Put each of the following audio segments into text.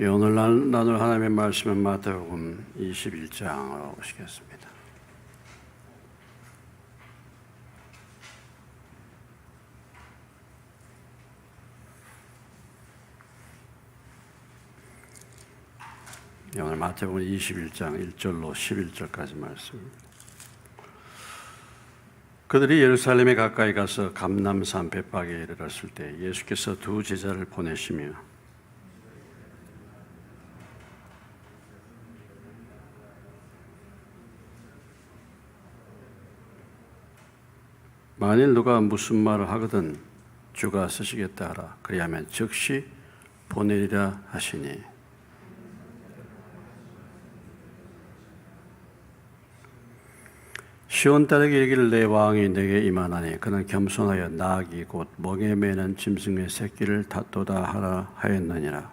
오늘 나눌 하나님의 말씀은 마태복음 21장으로 보시겠습니다. 오늘 마태복음 21장 1절로 11절까지 말씀입니다. 그들이 예루살렘에 가까이 가서 감람산 벳박에 이르렀을 때 예수께서 두 제자를 보내시며 만일 누가 무슨 말을 하거든 주가 쓰시겠다 하라. 그리하면 즉시 보내리라 하시니 시온 딸에게 이르기를 내 왕이 내게 임하나니 그는 겸손하여 나귀 곧 멍에 매는 짐승의 새끼를 탓도다 하라 하였느니라.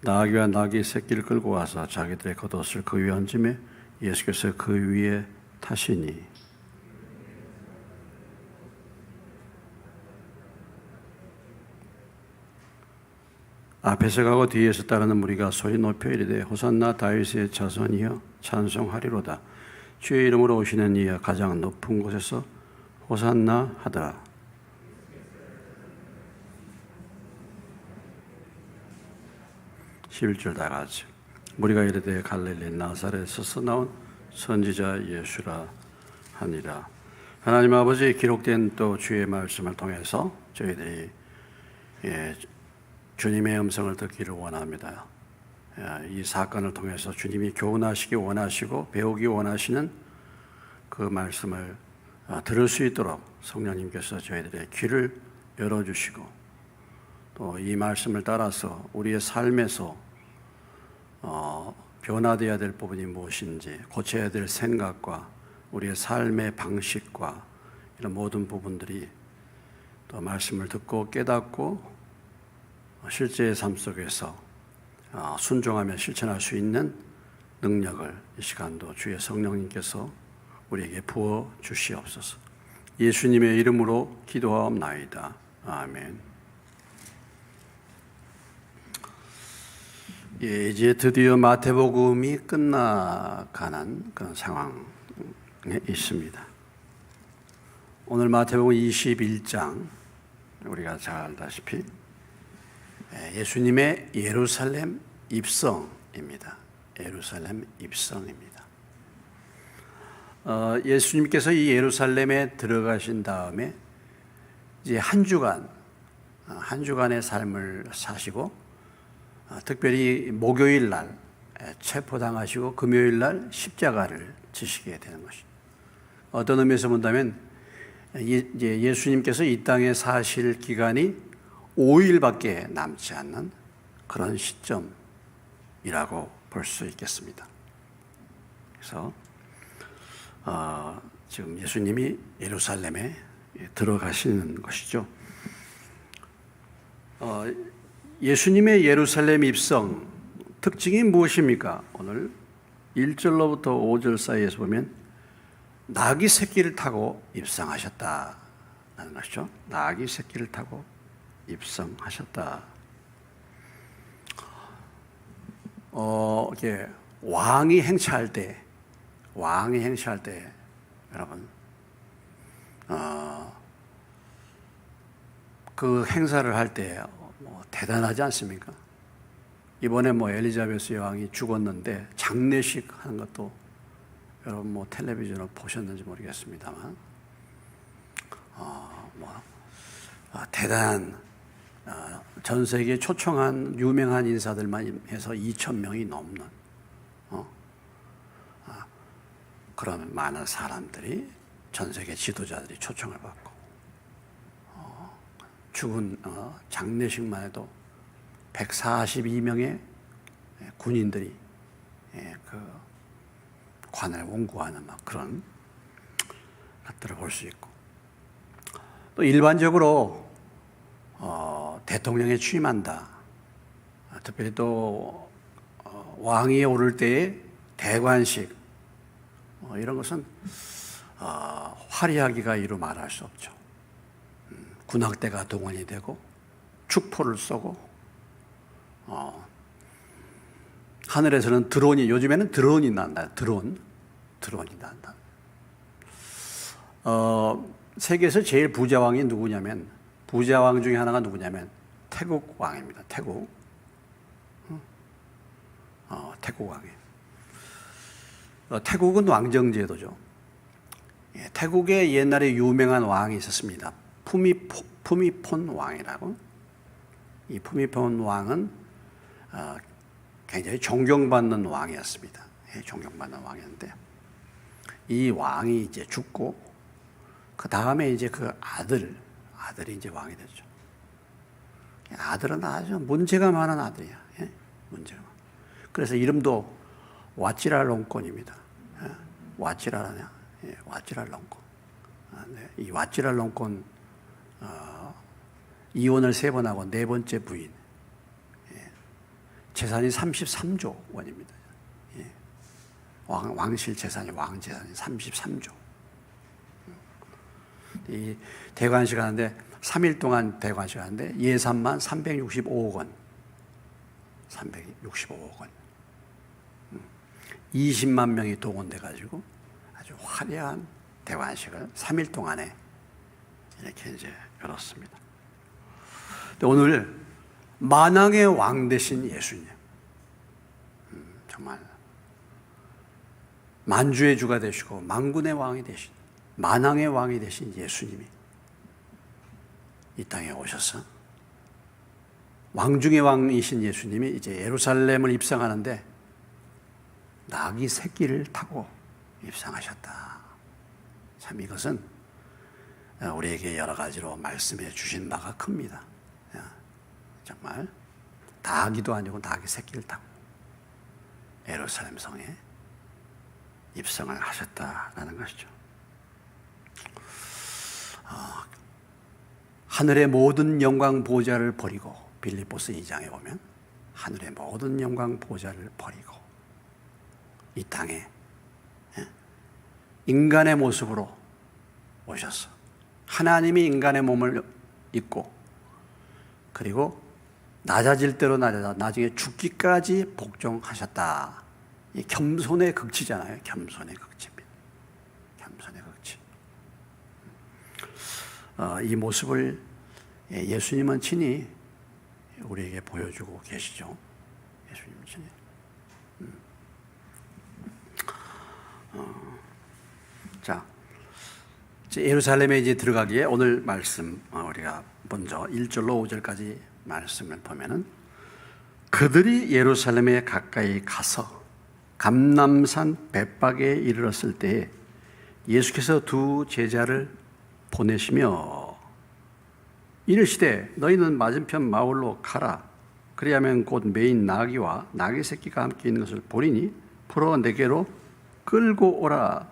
나귀와 나귀 새끼를 끌고 와서 자기들의 겉옷을 그 위에 얹으며 예수께서 그 위에 타시니 앞에서 가고 뒤에서 따르는 무리가 소리 높여 이르되 호산나 다윗의 자손이여 찬송하리로다. 주의 이름으로 오시는 이여 가장 높은 곳에서 호산나 하더라. (11절) 다 같이 무리가 이르되 갈릴리 나사렛에서 나온 선지자 예수라 하니라. 하나님 아버지, 기록된 또 주의 말씀을 통해서 저희들이 주님의 음성을 듣기를 원합니다. 이 사건을 통해서 주님이 교훈하시기 원하시고 배우기 원하시는 그 말씀을 들을 수 있도록 성령님께서 저희들의 귀를 열어주시고 또 이 말씀을 따라서 우리의 삶에서 변화되어야 될 부분이 무엇인지, 고쳐야 될 생각과 우리의 삶의 방식과 이런 모든 부분들이 또 말씀을 듣고 깨닫고 실제의 삶 속에서 순종하며 실천할 수 있는 능력을 이 시간도 주의 성령님께서 우리에게 부어 주시옵소서. 예수님의 이름으로 기도하옵나이다. 아멘. 이제 드디어 마태복음이 끝나가는 그런 상황에 있습니다. 오늘 마태복음 21장 우리가 잘 알다시피 예수님의 예루살렘 입성입니다. 예루살렘 입성입니다. 예수님께서 이 예루살렘에 들어가신 다음에 이제 한 주간의 삶을 사시고 특별히 목요일 날 체포당하시고 금요일 날 십자가를 지시게 되는 것입니다. 어떤 의미에서 본다면 이제 예수님께서 이 땅에 사실 기간이 5일밖에 남지 않는 그런 시점이라고 볼 수 있겠습니다. 그래서 지금 예수님이 예루살렘에 들어가시는 것이죠. 예수님의 예루살렘 입성 특징이 무엇입니까? 오늘 1절로부터 5절 사이에서 보면 나귀 새끼를 타고 입성하셨다는 것이죠. 나귀 새끼를 타고 입성하셨다. 이렇게 왕이 행차할 때 여러분 그 행사를 할 때 대단하지 않습니까? 이번에 엘리자베스 여왕이 죽었는데 장례식 하는 것도 여러분 텔레비전으로 보셨는지 모르겠습니다만 대단한 전 세계에 초청한 유명한 인사들만 해서 2,000명이 넘는 그런 많은 사람들이 전 세계 지도자들이 초청을 받고 죽은 장례식만 해도 142명의 군인들이 그 관을 온구하는 그런 것들을 볼 수 있고 또 일반적으로 대통령에 취임한다. 특별히 또 왕위에 오를 때의 대관식 이런 것은 화려하기가 이루 말할 수 없죠. 군악대가 동원이 되고 축포를 쏘고 하늘에서는 드론이, 요즘에는 드론이 난다. 드론이 난다. 세계에서 제일 부자왕이 누구냐면, 부자왕 중에 하나가 누구냐면 태국 왕입니다. 태국 왕이에요. 태국은 왕정제도죠. 태국에 옛날에 유명한 왕이 있었습니다. 푸미폰 왕이라고. 이 푸미폰 왕은 굉장히 존경받는 왕이었습니다. 존경받는 왕이었는데, 이 왕이 이제 죽고 그 다음에 이제 그 아들이 이제 왕이 됐죠. 아들은 아주 문제가 많은 아들이야. 문제가. 그래서 이름도 와찌랄롱콘입니다. 와찌랄하냐? 와찌랄롱콘. 이 와찌랄롱콘 이혼을 3번 하고 4번째 부인. 재산이 33조 원입니다. 왕실 재산이, 왕 재산이 33조. 이 대관식 하는데 3일 동안 대관식 하는데 예산만 365억 원. 365억 원. 20만 명이 동원돼 가지고 아주 화려한 대관식을 3일 동안에 이렇게 이제 열었습니다. 오늘 만왕의 왕 되신 예수님, 정말 만주의 주가 되시고 만군의 왕이 되신, 만왕의 왕이 되신 예수님이 이 땅에 오셔서, 왕 중의 왕이신 예수님이 이제 예루살렘을 입성하는데 나귀 새끼를 타고 입성하셨다. 참 이것은 우리에게 여러 가지로 말씀해 주신 바가 큽니다. 정말 나귀도 아니고 나귀 새끼를 타고 예루살렘 성에 입성을 하셨다라는 것이죠. 하늘의 모든 영광 보좌를 버리고, 빌립보서 2장에 보면 하늘의 모든 영광 보좌를 버리고 이 땅에 인간의 모습으로 오셔서 하나님이 인간의 몸을 입고, 그리고 낮아질 대로 나중에 죽기까지 복종하셨다. 이 겸손의 극치잖아요. 겸손의 극치입니다. 겸손의 극치. 이 모습을 예수님은 친히 우리에게 보여주고 계시죠. 예수님은 친히. 자, 예루살렘에 이제 들어가기에 오늘 말씀 우리가 먼저 1절로 5절까지 말씀을 보면은, 그들이 예루살렘에 가까이 가서 감람산 벳박에 이르렀을 때에 예수께서 2 제자를 보내시며 이르시되 너희는 맞은편 마을로 가라. 그리하면 곧 메인 나귀와 나귀 새끼가 함께 있는 것을 보리니 풀어 내게로 끌고 오라.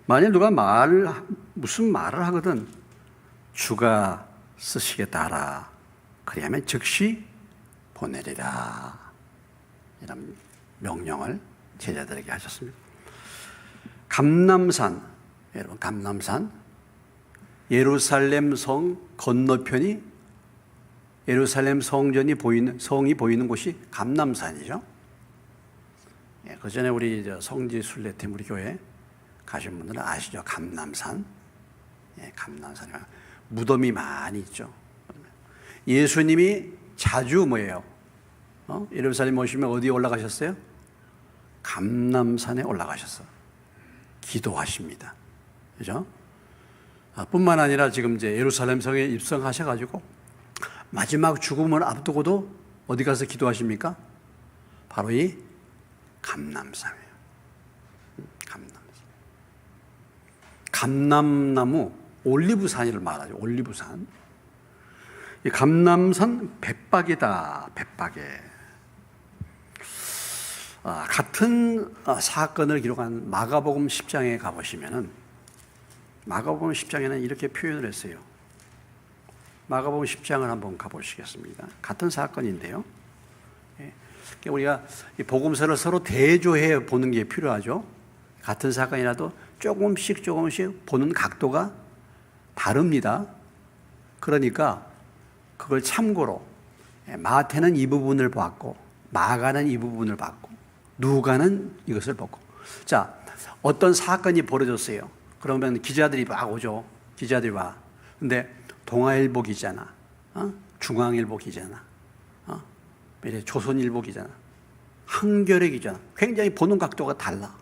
만일 누가 무슨 말을 하거든 주가 쓰시겠다 하라. 그리하면 즉시 보내리라. 이런 명령을 제자들에게 하셨습니다. 감람산, 여러분, 감람산, 예루살렘 성 건너편이, 예루살렘 성전이 보이는, 성이 보이는 곳이 감람산이죠. 그 전에 우리 성지 순례팀 우리 교회 가신 분들은 아시죠? 감람산. 감람산이 무덤이 많이 있죠. 예수님이 자주 뭐예요? 예루살렘 오시면 어디에 올라가셨어요? 감람산에 올라가셨어. 기도하십니다. 그죠? 뿐만 아니라 지금 이제 예루살렘 성에 입성하셔가지고 마지막 죽음을 앞두고도 어디 가서 기도하십니까? 바로 이 감람산이에요. 감람산. 감람나무, 올리브산을 말하죠. 올리브산. 이 감람산 벳박이다. 벳박에. 같은 사건을 기록한 마가복음 10장에 가보시면은, 마가복음 10장에는 이렇게 표현을 했어요. 마가복음 10장을 한번 가보시겠습니다. 같은 사건인데요. 우리가 이 복음서를 서로 대조해 보는 게 필요하죠. 같은 사건이라도 조금씩 보는 각도가 다릅니다. 그러니까 그걸 참고로 마태는 이 부분을 봤고 마가는 이 부분을 봤고 누가는 이것을 보고. 자, 어떤 사건이 벌어졌어요. 그러면 기자들이 막 오죠. 기자들이 와. 근데 동아일보 기자나 중앙일보 기자나 조선일보 기자나 한겨레 기자나 굉장히 보는 각도가 달라.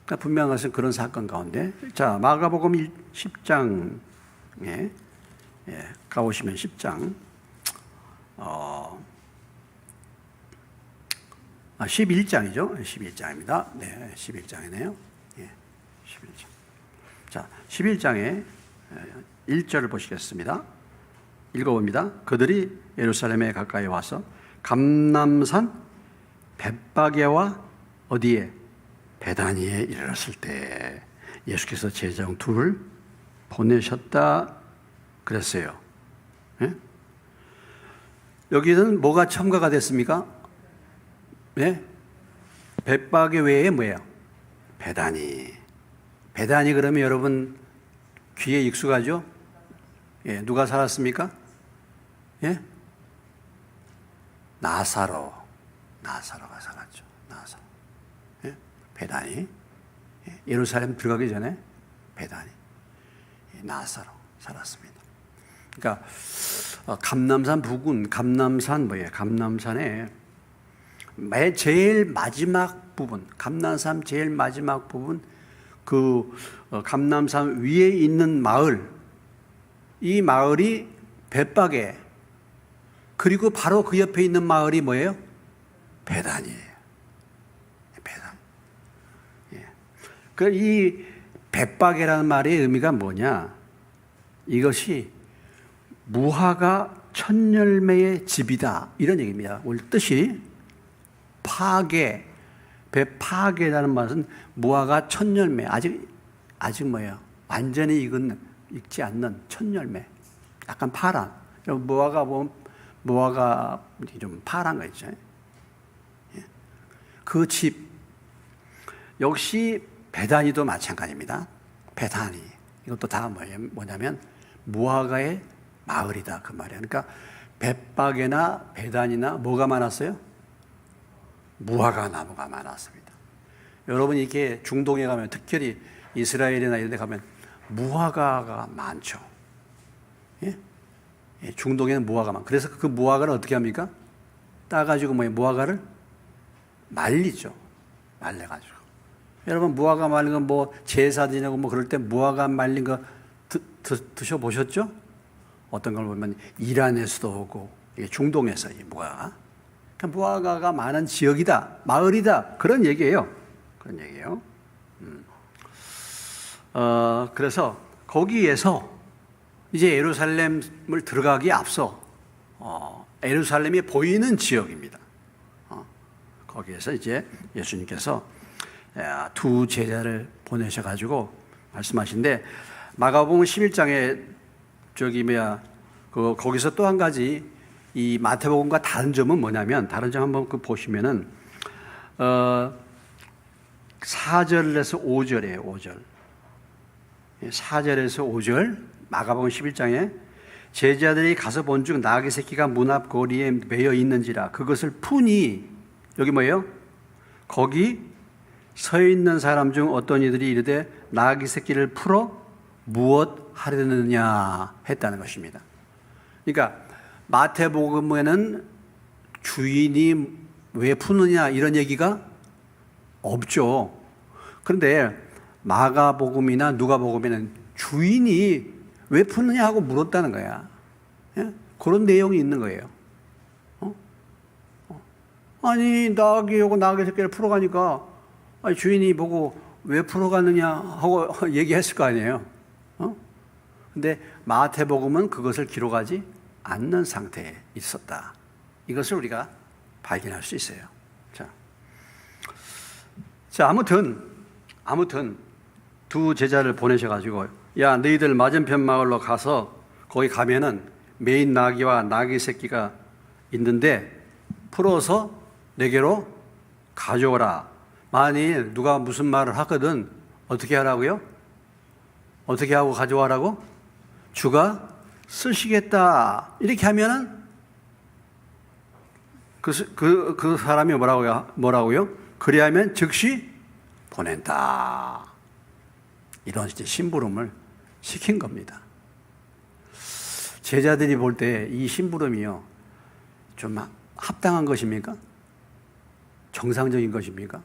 그러니까 분명한 것은 그런 사건 가운데, 자, 마가복음 10장에 가보시면 10장 11장이죠. 11장입니다. 네, 11장이네요. 예, 11장. 자, 11장에 1절을 보시겠습니다. 읽어봅니다. 그들이 예루살렘에 가까이 와서 감람산 벳바게와 어디에? 베다니에 이르렀을 때 예수께서 제자 중 둘을 보내셨다 그랬어요. 예? 여기는 뭐가 첨가가 됐습니까? 네? 벳바게 외에 뭐예요? 베다니. 베다니 그러면 여러분 귀에 익숙하죠? 예, 누가 살았습니까? 예? 나사로가 살았죠. 나사로. 예? 베다니. 예, 예루살렘 들어가기 전에 베다니. 예, 나사로 살았습니다. 그러니까 감람산 부근, 감람산 뭐예요? 감람산에 제일 마지막 부분, 감람산 제일 마지막 부분, 그 감람산 위에 있는 마을, 이 마을이 벳바게, 그리고 바로 그 옆에 있는 마을이 뭐예요? 베단이에요. 베단. 예. 그 이 벳바게라는 말의 의미가 뭐냐? 이것이 무화과 첫 열매의 집이다, 이런 얘기입니다. 원래 뜻이 파괴, 벳파괴라는 말은 무화과 첫 열매, 아직 뭐예요? 완전히 익지 않는 첫 열매, 약간 파란. 무화과 보면 무화과 좀 파란 거 있죠. 그 집 역시 베다니도 마찬가지입니다. 베다니 이것도 다 뭐냐면 무화과의 마을이다, 그 말이에요. 그러니까 벳바게나 베다니나 뭐가 많았어요? 무화과 나무가 많았습니다. 여러분 이렇게 중동에 가면, 특히 이스라엘이나 이런 데 가면 무화과가 많죠. 예? 예, 중동에는 무화과가 많고, 그래서 그 무화과를 어떻게 합니까? 따가지고 무화과를 말리죠. 말려가지고. 여러분 무화과 말린 거 뭐 제사 지내고 뭐 그럴 때 무화과 말린 거 드셔보셨죠? 어떤 걸 보면 이란에서도 오고 중동에서 이 무화과. 그러니까 무화과가 많은 지역이다, 마을이다, 그런 얘기예요. 그런 얘기예요. 그래서 거기에서 이제 예루살렘을 들어가기에 앞서 예루살렘이 보이는 지역입니다. 거기에서 이제 예수님께서 두 제자를 보내셔가지고 말씀하신데, 마가복음 11장에 거기서 또 한 가지 이 마태복음과 다른 점은 뭐냐면, 다른 점 한번 보시면은 4절에서 5절이에요. 5절. 4절에서 5절 마가복음 11장에 제자들이 가서 본즉 나귀 새끼가 문 앞 거리에 매여 있는지라 그것을 푸니, 여기 뭐예요? 거기 서 있는 사람 중 어떤 이들이 이르되 나귀 새끼를 풀어 무엇 하려느냐 했다는 것입니다. 그러니까 마태복음에는 주인이 왜 푸느냐 이런 얘기가 없죠. 그런데 마가복음이나 누가복음에는 주인이 왜 푸느냐 하고 물었다는 거야. 예? 그런 내용이 있는 거예요. 아니 나귀하고 나귀 새끼를 풀어가니까 주인이 보고 왜 풀어가느냐 하고 얘기했을 거 아니에요. 근데 마태복음은 그것을 기록하지 않는 상태에 있었다. 이것을 우리가 발견할 수 있어요. 자, 아무튼 두 제자를 보내셔가지고, 야, 너희들 맞은편 마을로 가서 거기 가면은 메인 나귀와 나귀 새끼가 있는데 풀어서 내게로 가져오라. 만일 누가 무슨 말을 하거든 어떻게 하라고요? 어떻게 하고 가져와라고? 주가 쓰시겠다. 이렇게 하면은 그 사람이 뭐라고요? 그리하면 즉시 보낸다. 이런 이제 심부름을 시킨 겁니다. 제자들이 볼 때 이 심부름이요, 좀 합당한 것입니까? 정상적인 것입니까?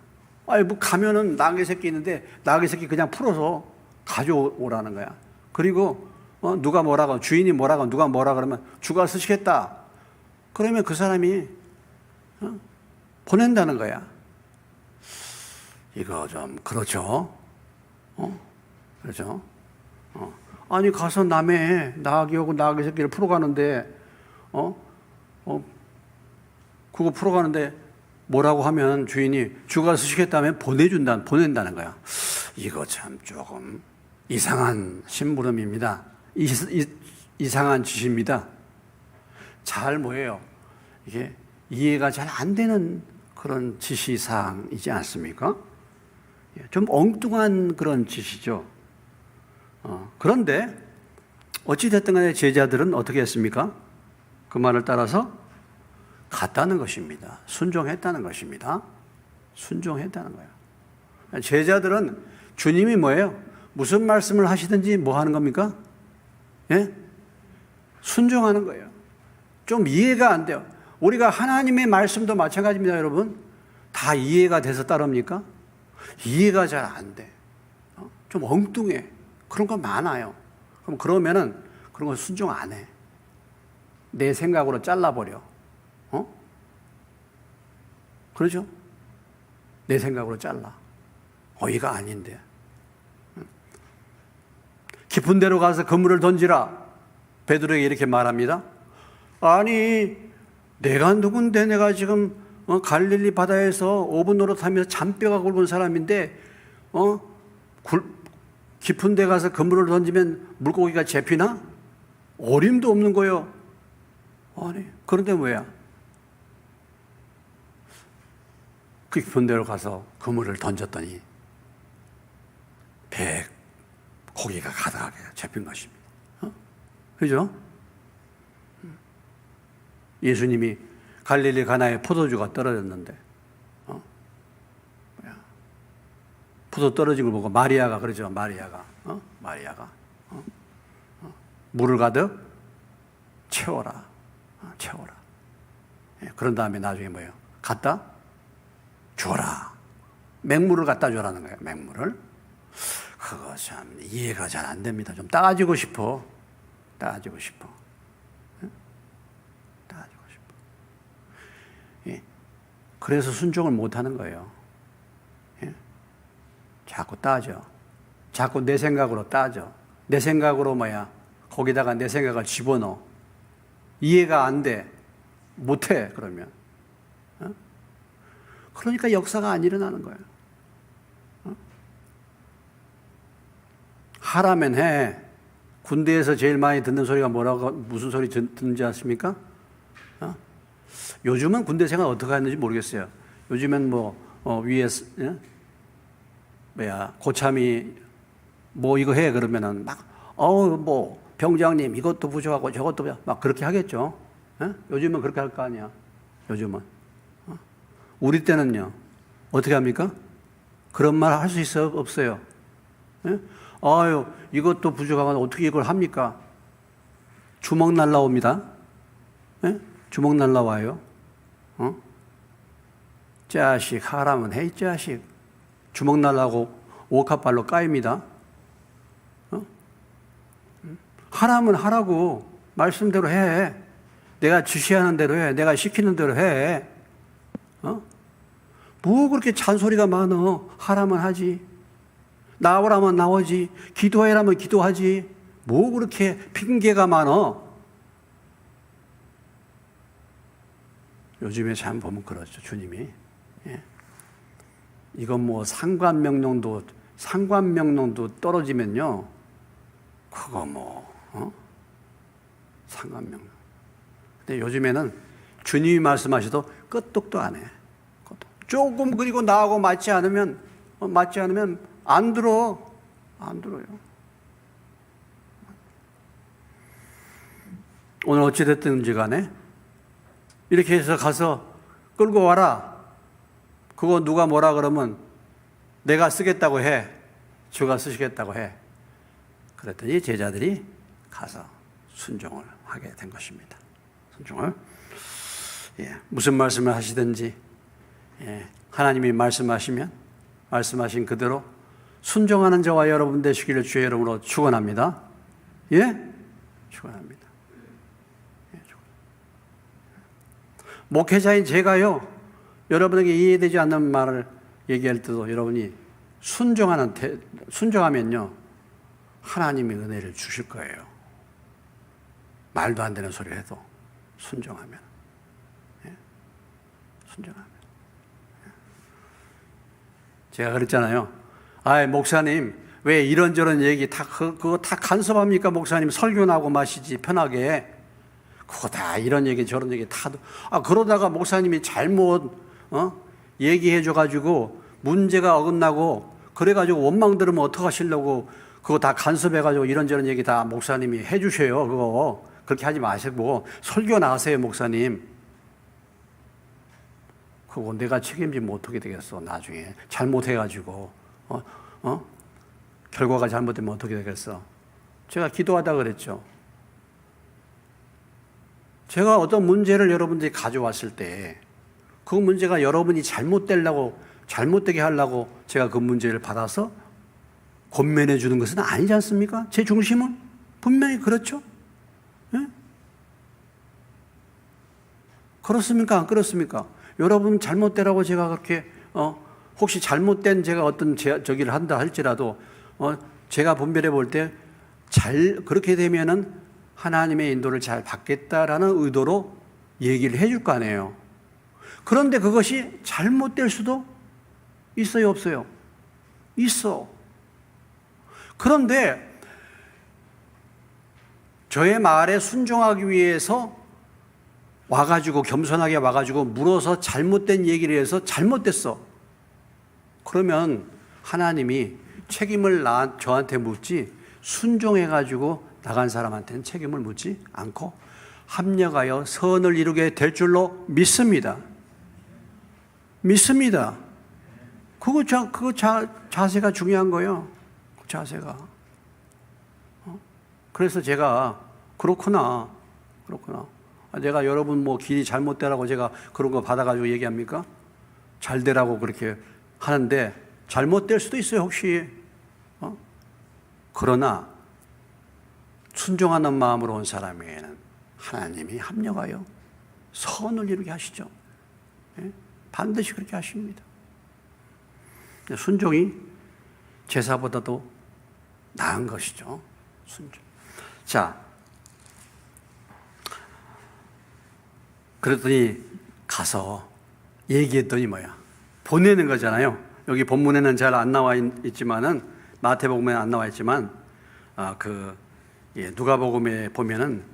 아니, 뭐 가면은 나귀 새끼 있는데 나귀 새끼 그냥 풀어서 가져오라는 거야. 그리고 누가 뭐라고, 주인이 뭐라고, 누가 뭐라 그러면 주가 쓰시겠다. 그러면 그 사람이 보낸다는 거야. 이거 좀 그렇죠? 그렇죠? 아니 가서 남의 나귀하고 나귀 새끼를 풀어가는데 그거 풀어가는데 뭐라고 하면 주인이 주가 쓰시겠다면 보낸다는 거야. 이거 참 조금 이상한 심부름입니다. 이상한 짓입니다. 잘 뭐예요? 이게 이해가 잘 안 되는 그런 지시사항이지 않습니까? 좀 엉뚱한 그런 짓이죠. 그런데 어찌됐든 간에 제자들은 어떻게 했습니까? 그 말을 따라서 갔다는 것입니다. 순종했다는 것입니다. 순종했다는 거예요. 제자들은 주님이 뭐예요? 무슨 말씀을 하시든지 뭐 하는 겁니까? 예? 순종하는 거예요. 좀 이해가 안 돼요. 우리가 하나님의 말씀도 마찬가지입니다, 여러분. 다 이해가 돼서 따릅니까? 이해가 잘 안 돼. 좀 엉뚱해. 그런 거 많아요. 그러면은 그런 거 순종 안 해. 내 생각으로 잘라버려. 그러죠? 내 생각으로 잘라. 어이가 아닌데. 깊은 데로 가서 그물을 던지라. 베드로에게 이렇게 말합니다. 아니, 내가 누군데 내가 지금 갈릴리 바다에서 5분 노릇하면서 잔뼈가 굵은 사람인데 깊은 데 가서 그물을 던지면 물고기가 잡히나? 어림도 없는 거요. 아니, 그런데 뭐야? 그 깊은 데로 가서 그물을 던졌더니 배에 고기가 가득하게 잡힌 것입니다. 그죠? 예수님이 갈릴리 가나에 포도주가 떨어졌는데 포도 떨어진 걸 보고 마리아가 그러죠. 마리아가 물을 가득 채워라. 채워라. 그런 다음에 나중에 뭐예요? 갖다 줘라. 맹물을 갖다 줘라는 거예요. 맹물을. 그거 참 이해가 잘 안 됩니다. 좀 따지고 싶어. 따지고 싶어. 따지고 싶어. 예. 그래서 순종을 못 하는 거예요. 예. 자꾸 따져. 자꾸 내 생각으로 따져. 내 생각으로 거기다가 내 생각을 집어넣어. 이해가 안 돼. 못 해, 그러면. 그러니까 역사가 안 일어나는 거예요. 하라면 해. 군대에서 제일 많이 듣는 소리가 무슨 소리 듣는지 아십니까? 요즘은 군대 생활 어떻게 하는지 모르겠어요. 요즘엔 위에, 고참이 이거 해. 그러면은 병장님 이것도 부족하고 저것도 막 그렇게 하겠죠. 요즘은 그렇게 할 거 아니야. 요즘은. 우리 때는요, 어떻게 합니까? 그런 말 할 수 있어요? 없어요? 예? 아유, 이것도 부족하면 어떻게 이걸 합니까? 주먹 날라옵니다. 예? 주먹 날라와요. 자식, 하라면 해, 자식. 주먹 날라고 오카발로 까입니다. 하라면 하라고. 말씀대로 해. 내가 지시하는 대로 해. 내가 시키는 대로 해. 뭐 그렇게 잔소리가 많어. 하라면 하지. 나오라면 나오지. 기도해라면 기도하지. 뭐 그렇게 핑계가 많어. 요즘에 참 보면 그렇죠. 주님이. 예. 이건 상관명령도 떨어지면요. 그거 상관명령. 근데 요즘에는 주님이 말씀하셔도 끄떡도 안 해. 조금 그리고 나하고 맞지 않으면 안 들어요. 오늘 어찌됐든지 간에 이렇게 해서 가서 끌고 와라. 그거 누가 뭐라 그러면 내가 쓰겠다고 해. 주가 쓰시겠다고 해. 그랬더니 제자들이 가서 순종을 하게 된 것입니다. 순종을. 무슨 말씀을 하시든지 하나님이 말씀하시면 말씀하신 그대로 순종하는 저와 여러분 되시기를 주의 이름으로 축원합니다. 축원합니다. 목회자인 제가요, 여러분에게 이해되지 않는 말을 얘기할 때도 여러분이 순종하면요, 하나님이 은혜를 주실 거예요. 말도 안 되는 소리를 해도 순종하면. 순종하면. 제가 그랬잖아요. 목사님, 왜 이런저런 얘기 그거 다 간섭합니까? 목사님, 설교나고 마시지, 편하게. 그거 다 이런 얘기 저런 얘기 다. 그러다가 목사님이 잘못, 얘기해줘가지고 문제가 어긋나고 그래가지고 원망 들으면 어떡하시려고 그거 다 간섭해가지고 이런저런 얘기 다 목사님이 해주셔요. 그거. 그렇게 하지 마시고 설교 나가세요, 목사님. 그거 내가 책임지면 어떻게 되겠어, 나중에. 잘못해가지고, 결과가 잘못되면 어떻게 되겠어. 제가 기도하다 그랬죠. 제가 어떤 문제를 여러분들이 가져왔을 때 그 문제가 여러분이 잘못되게 하려고 제가 그 문제를 받아서 권면해 주는 것은 아니지 않습니까? 제 중심은 분명히 그렇죠. 그렇습니까? 안 그렇습니까? 여러분 잘못되라고 제가 그렇게 혹시 잘못된 제가 어떤 저기를 한다 할지라도 제가 분별해 볼 때 그렇게 되면은 하나님의 인도를 잘 받겠다라는 의도로 얘기를 해줄 거 아니에요. 그런데 그것이 잘못될 수도 있어요, 없어요? 있어. 그런데 저의 말에 순종하기 위해서 와가지고 겸손하게 와가지고 물어서 잘못된 얘기를 해서 잘못됐어. 그러면 하나님이 책임을 저한테 묻지 순종해가지고 나간 사람한테는 책임을 묻지 않고 합력하여 선을 이루게 될 줄로 믿습니다. 믿습니다. 그거 자세가 중요한 거예요. 그 자세가. 그래서 제가 그렇구나. 내가 여러분 길이 잘못되라고 제가 그런 거 받아가지고 얘기합니까? 잘 되라고 그렇게 하는데 잘못될 수도 있어요, 혹시. 그러나 순종하는 마음으로 온 사람에게는 하나님이 합력하여 선을 이루게 하시죠. 반드시 그렇게 하십니다. 순종이 제사보다도 나은 것이죠. 순종. 자, 그랬더니 가서 얘기했더니 뭐야? 보내는 거잖아요. 여기 본문에는 잘 안 나와 있지만은 마태복음에 안 나와 있지만 누가복음에 보면은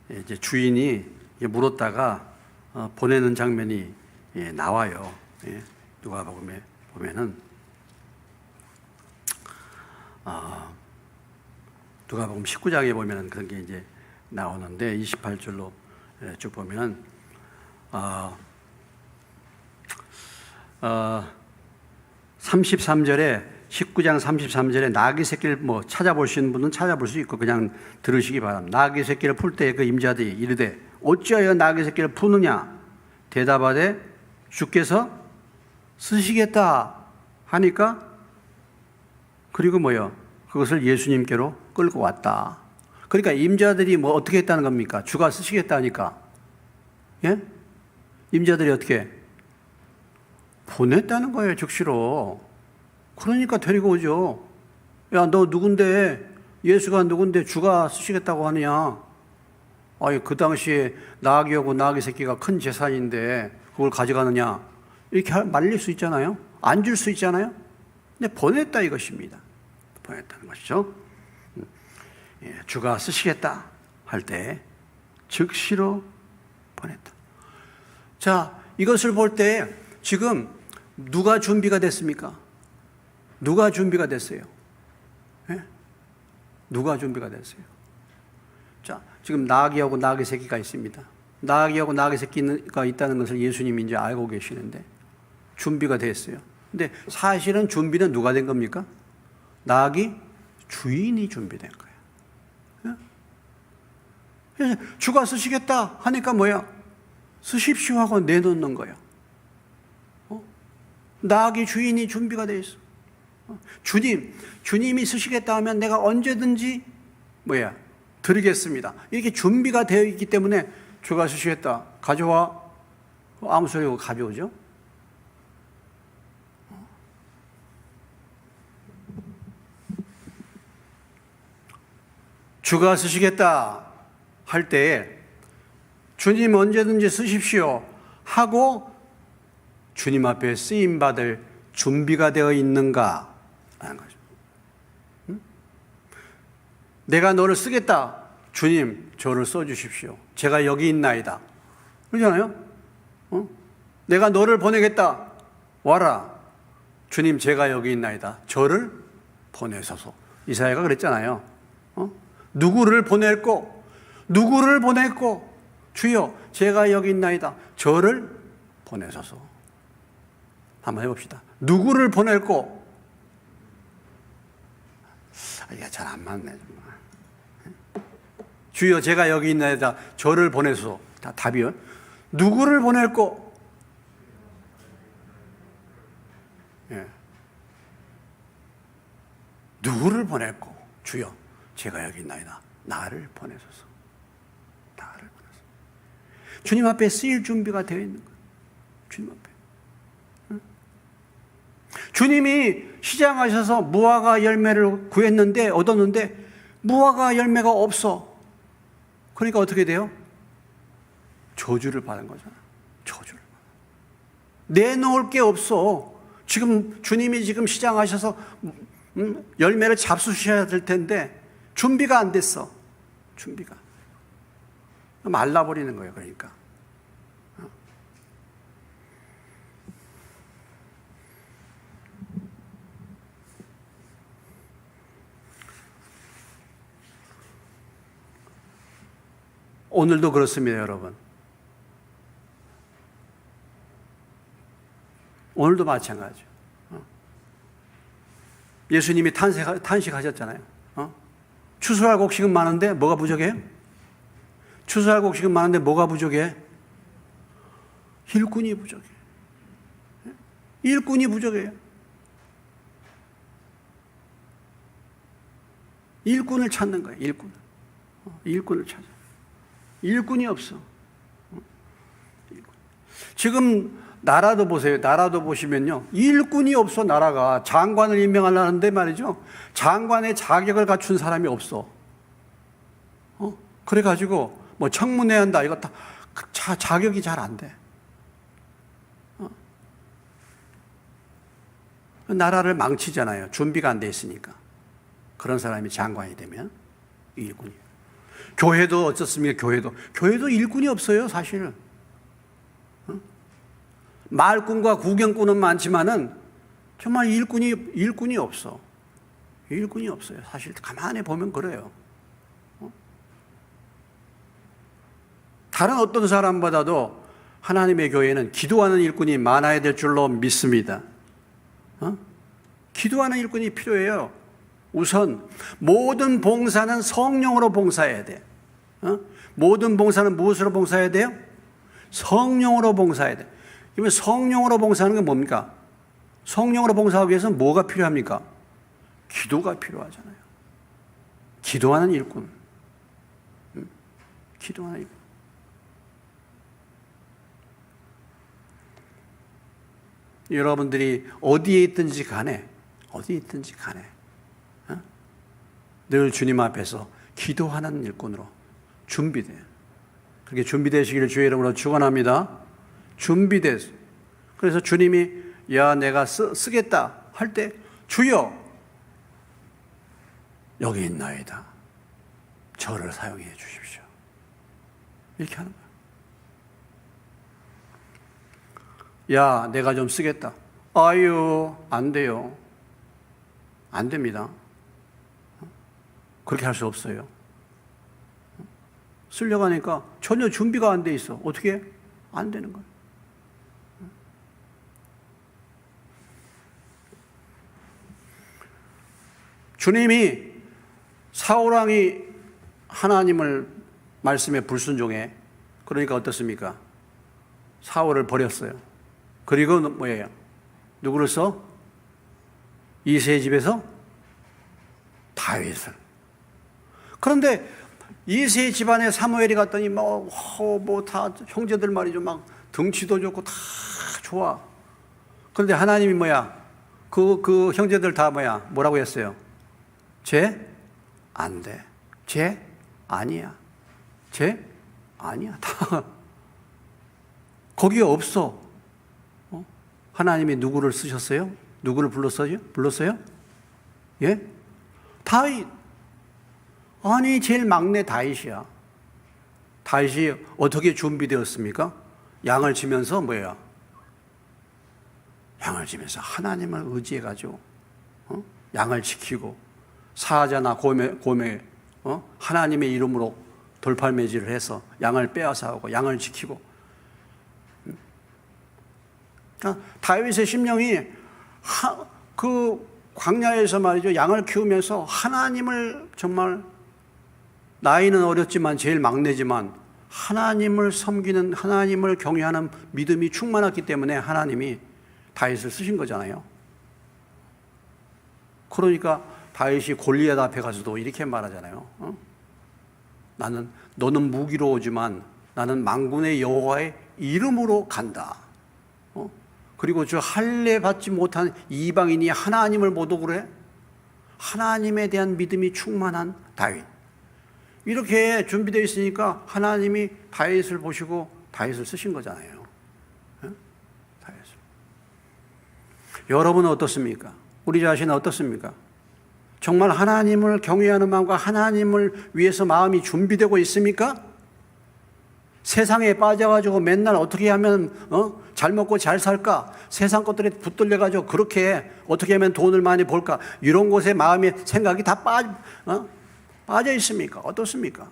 이제 주인이 물었다가 보내는 장면이 나와요. 누가복음에 보면은 누가복음 19장에 보면은 그런 게 이제 나오는데 28절로 쭉 보면은 33절에 19장 33절에 나귀 새끼를 찾아보시는 분은 찾아볼 수 있고 그냥 들으시기 바랍니다. 나귀 새끼를 풀 때 그 임자들이 이르되 어찌하여 나귀 새끼를 푸느냐 대답하되 주께서 쓰시겠다 하니까 그리고 그것을 예수님께로 끌고 왔다. 그러니까 임자들이 어떻게 했다는 겁니까? 주가 쓰시겠다 하니까. 임자들이 어떻게? 보냈다는 거예요, 즉시로. 그러니까 데리고 오죠. 야, 너 누군데? 예수가 누군데 주가 쓰시겠다고 하느냐? 그 당시에 나귀하고 나귀 새끼가 큰 재산인데 그걸 가져가느냐? 이렇게 말릴 수 있잖아요. 안 줄 수 있잖아요. 근데 보냈다 이것입니다. 보냈다는 것이죠. 주가 쓰시겠다 할 때 즉시로 보냈다. 자, 이것을 볼 때 지금 누가 준비가 됐습니까? 누가 준비가 됐어요? 누가 준비가 됐어요? 자, 지금 나귀하고 나귀 새끼가 있습니다. 나귀하고 나귀 새끼가 있다는 것을 예수님이 이제 알고 계시는데 준비가 됐어요. 근데 사실은 준비는 누가 된 겁니까? 나귀 주인이 준비된 거예요. 그래서 주가 쓰시겠다 하니까 뭐야? 쓰십시오 하고 내놓는 거예요. 나귀 주인이 준비가 돼 있어. 주님이 쓰시겠다 하면 내가 언제든지 뭐야? 드리겠습니다. 이렇게 준비가 되어 있기 때문에 주가 쓰시겠다. 가져와. 아무 소리고 가져오죠. 주가 쓰시겠다 할 때에 주님 언제든지 쓰십시오 하고 주님 앞에 쓰임받을 준비가 되어 있는가 하는 거죠. 내가 너를 쓰겠다. 주님 저를 써주십시오. 제가 여기 있나이다. 그러잖아요. 내가 너를 보내겠다. 와라. 주님 제가 여기 있나이다. 저를 보내소서. 이사야가 그랬잖아요. 누구를 보낼꼬? 누구를 보낼꼬? 주여 제가 여기 있나이다. 저를 보내소서. 한번 해봅시다. 누구를 보낼꼬? 이게 잘 안 맞네 정말. 주여 제가 여기 있나이다. 저를 보내소서. 답이요. 누구를 보낼꼬? 예. 누구를 보낼꼬? 주여 제가 여기 있나이다. 나를 보내소서. 나를 보내소서. 주님 앞에 쓰일 준비가 되어 있는 거예요. 주님 앞에. 응? 주님이 시장하셔서 무화과 열매를 구했는데 얻었는데 무화과 열매가 없어. 그러니까 어떻게 돼요? 저주를 받은 거잖아. 저주를. 내놓을 게 없어. 지금 주님이 지금 시장하셔서 열매를 잡수셔야 될 텐데 준비가 안 됐어. 준비가. 말라버리는 거예요. 그러니까. 오늘도 그렇습니다, 여러분. 오늘도 마찬가지죠. 예수님이 탄식하셨잖아요. 추수할 곡식은 많은데 뭐가 부족해요? 추수할 곡식은 많은데 뭐가 부족해? 일꾼이 부족해. 일꾼이 부족해요. 일꾼을 찾는 거예요. 일꾼을 찾아. 일꾼이 없어. 지금 나라도 보세요. 나라도 보시면요. 일꾼이 없어, 나라가. 장관을 임명하려는데 말이죠. 장관의 자격을 갖춘 사람이 없어. 그래가지고, 뭐 청문회 한다. 이거 다 자격이 잘 안 돼. 나라를 망치잖아요. 준비가 안 돼 있으니까. 그런 사람이 장관이 되면 일꾼이에요. 교회도 어떻습니까? 교회도 일꾼이 없어요, 사실은. 말꾼과 구경꾼은 많지만은 정말 일꾼이 없어. 일꾼이 없어요. 사실 가만히 보면 그래요. 다른 어떤 사람보다도 하나님의 교회는 기도하는 일꾼이 많아야 될 줄로 믿습니다. 기도하는 일꾼이 필요해요. 우선 모든 봉사는 성령으로 봉사해야 돼. 모든 봉사는 무엇으로 봉사해야 돼요? 성령으로 봉사해야 돼. 그러면 성령으로 봉사하는 게 뭡니까? 성령으로 봉사하기 위해서는 뭐가 필요합니까? 기도가 필요하잖아요. 기도하는 일꾼. 기도하는 일꾼. 여러분들이 어디에 있든지 간에 늘 주님 앞에서 기도하는 일꾼으로 준비돼요. 그렇게 준비되시기를 주의 이름으로 축원합니다. 준비돼서. 그래서 주님이 야 내가 쓰겠다 할 때 주여 여기 있나이다. 저를 사용해 주십시오. 이렇게 하는 거야. 야 내가 좀 쓰겠다. 아유 안 돼요. 안 됩니다. 그렇게 할 수 없어요. 쓰려고 하니까 전혀 준비가 안 돼 있어. 어떻게? 안 되는 거예요. 주님이 사울왕이 하나님을 말씀에 불순종해. 그러니까 어떻습니까? 사울을 버렸어요. 그리고 뭐예요? 누구를 써? 이새의 집에서 다윗을. 그런데 이새의 집안에 사무엘이 갔더니 다 형제들 말이죠. 막 등치도 좋고 다 좋아. 그런데 하나님이 뭐야? 그 형제들 다 뭐야? 뭐라고 했어요? 쟤 안 돼. 쟤 아니야. 쟤 아니야. 다 거기에 없어. 하나님이 누구를 쓰셨어요? 누구를 불렀어요? 예? 다윗. 아니, 제일 막내 다윗이야. 다윗이 어떻게 준비되었습니까? 양을 치면서 뭐예요? 양을 치면서 하나님을 의지해가지고 양을 지키고 사자나 곰에 하나님의 이름으로 돌팔매질을 해서 양을 빼앗아오고 양을 지키고. 다윗의 심령이 그 광야에서 말이죠, 양을 키우면서 하나님을 정말, 나이는 어렸지만 제일 막내지만 하나님을 섬기는, 하나님을 경외하는 믿음이 충만했기 때문에 하나님이 다윗을 쓰신 거잖아요. 그러니까 다윗이 골리앗 앞에 가서도 이렇게 말하잖아요. 너는 무기로 오지만 나는 만군의 여호와의 이름으로 간다. 그리고 저 할례 받지 못한 이방인이 하나님을 못 오고 그래? 하나님에 대한 믿음이 충만한 다윗. 이렇게 준비되어 있으니까 하나님이 다윗을 보시고 다윗을 쓰신 거잖아요. 다윗을. 여러분은 어떻습니까? 우리 자신은 어떻습니까? 정말 하나님을 경외하는 마음과 하나님을 위해서 마음이 준비되고 있습니까? 세상에 빠져가지고 맨날 어떻게 하면 잘 먹고 잘 살까? 세상 것들에 붙들려가지고 그렇게 어떻게 하면 돈을 많이 벌까? 이런 곳에 마음의 생각이 다 빠져 있습니까? 어떻습니까?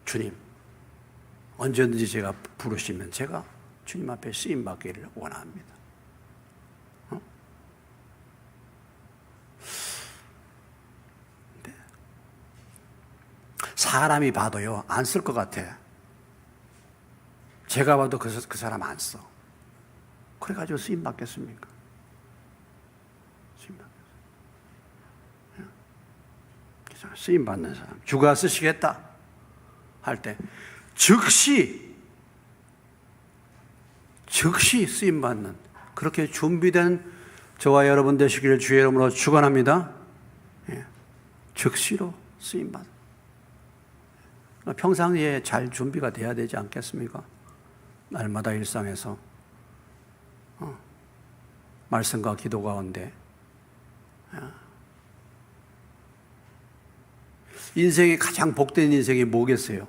주님, 언제든지 제가 부르시면 제가 주님 앞에 쓰임받기를 원합니다. 사람이 봐도요, 안 쓸 것 같아. 제가 봐도 그 사람 안 써. 그래가지고 쓰임 받겠습니까? 쓰임 받는 사람, 주가 쓰시겠다 할 때 즉시 쓰임 받는, 그렇게 준비된 저와 여러분 되시기를 주의 이름으로 축원합니다. 즉시로 쓰임 받는. 평상시에 잘 준비가 돼야 되지 않겠습니까? 날마다 일상에서 말씀과 기도 가운데 인생이 가장 복된 인생이 뭐겠어요?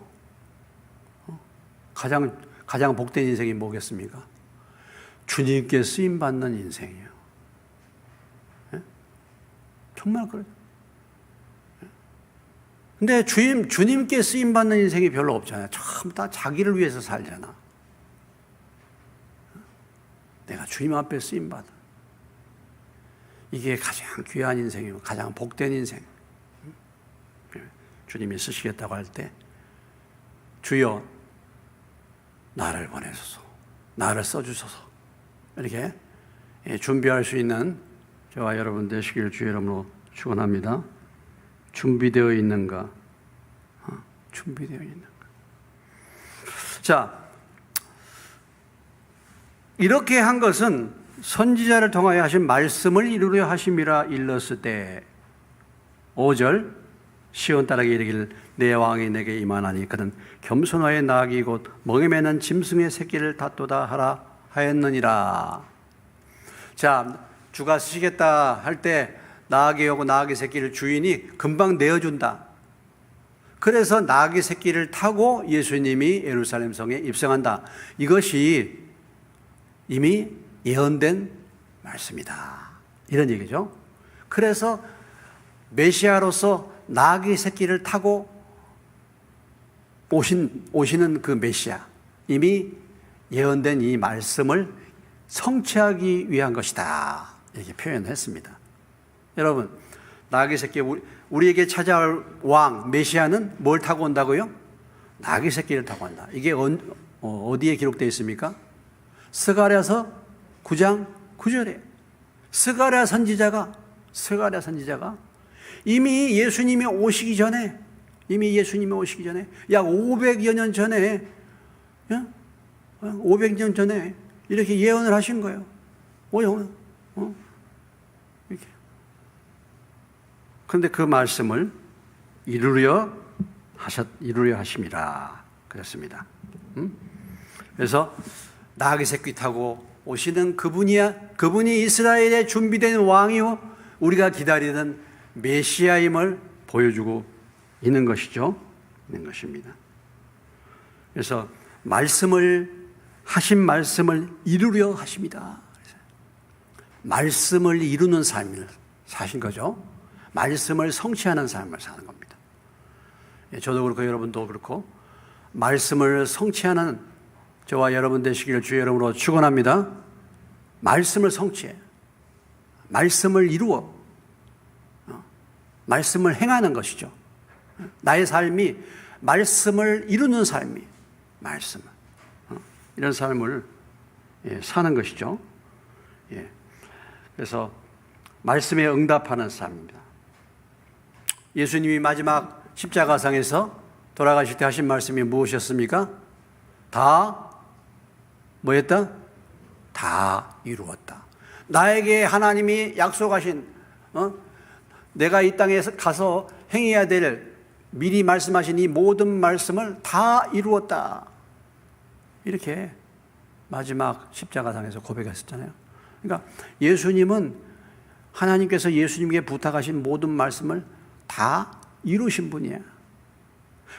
가장 복된 인생이 뭐겠습니까? 주님께 쓰임 받는 인생이에요. 정말 그래요. 근데 주님께 쓰임 받는 인생이 별로 없잖아요. 전부 다 자기를 위해서 살잖아. 내가 주님 앞에 쓰임 받아. 이게 가장 귀한 인생이고 가장 복된 인생. 주님이 쓰시겠다고 할 때 주여 나를 보내소서, 나를 써주소서, 이렇게 준비할 수 있는 저와 여러분 되시길 주의 이름으로 축원합니다. 준비되어 있는가? 준비되어 있는가? 자, 이렇게 한 것은 선지자를 통하여 하신 말씀을 이루려 하심이라 일렀을 때 5절 시온 딸에게 이르기를 내 왕이 내게 임하나니 그는 겸손하여 나귀 곧 멍에 매는 짐승의 새끼를 다투다 하라 하였느니라. 자, 주가 쓰시겠다 할 때 나귀 오고 나귀 새끼를 주인이 금방 내어준다. 그래서 나귀 새끼를 타고 예수님이 예루살렘 성에 입성한다. 이것이 이미 예언된 말씀이다. 이런 얘기죠. 그래서 메시아로서 나귀 새끼를 타고 오시는 그 메시아, 이미 예언된 이 말씀을 성취하기 위한 것이다, 이렇게 표현했습니다. 여러분, 나귀 새끼, 우리에게 찾아올 왕 메시아는 뭘 타고 온다고요? 나귀 새끼를 타고 온다. 이게 어디에 기록되어 있습니까? 스가랴서 9장 9절에 스가랴 선지자가 이미 예수님이 오시기 전에 약 500여 년 전에 500년 전에 이렇게 예언을 하신 거예요. 이렇게. 그런데 그 말씀을 이루려 하심이라 그랬습니다. 그래서 나귀 새끼 타고 오시는 그분이 이스라엘의 준비된 왕이요 우리가 기다리던 메시아임을 보여주고 있는 것이죠. 있는 것입니다. 그래서 하신 말씀을 이루려 하십니다. 말씀을 이루는 삶을 사신 거죠. 말씀을 성취하는 삶을 사는 겁니다. 저도 그렇고 여러분도 그렇고 말씀을 성취하는 저와 여러분 되시기를 주의 이름으로 축원합니다. 말씀을 성취해, 말씀을 이루어, 말씀을 행하는 것이죠. 나의 삶이 말씀을 이루는 삶이 말씀을 이런 삶을 사는 것이죠. 그래서 말씀에 응답하는 삶입니다. 예수님이 마지막 십자가상에서 돌아가실 때 하신 말씀이 무엇이었습니까? 다 뭐였다? 다 이루었다. 나에게 하나님이 약속하신 내가 이 땅에 가서 행해야 될 미리 말씀하신 이 모든 말씀을 다 이루었다. 이렇게 마지막 십자가상에서 고백했었잖아요. 그러니까 예수님은 하나님께서 예수님께 부탁하신 모든 말씀을 다 이루신 분이에요.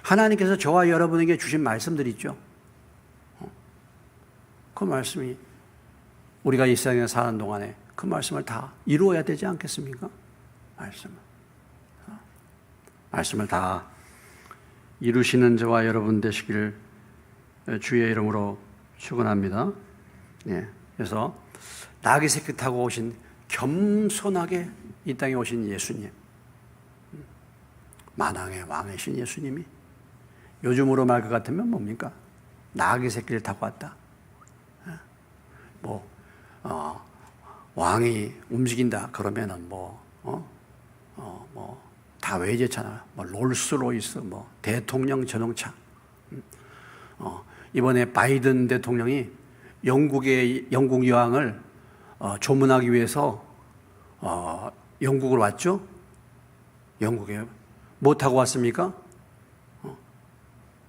하나님께서 저와 여러분에게 주신 말씀들 있죠. 그 말씀이 우리가 이 세상에 사는 동안에 그 말씀을 다 이루어야 되지 않겠습니까? 말씀을 다 이루시는 저와 여러분 되시기를 주의 이름으로 축원합니다. 그래서 나귀 새끼 타고 오신 겸손하게 이 땅에 오신 예수님, 만왕의 왕이신 예수님이 요즘으로 말 것 같으면 뭡니까? 나귀 새끼를 타고 왔다. 왕이 움직인다 그러면은 다 외제잖아요. 롤스로이스, 대통령 전용차. 이번에 바이든 대통령이 영국 여왕을 조문하기 위해서 영국으로 왔죠. 영국에 뭐 타고 왔습니까?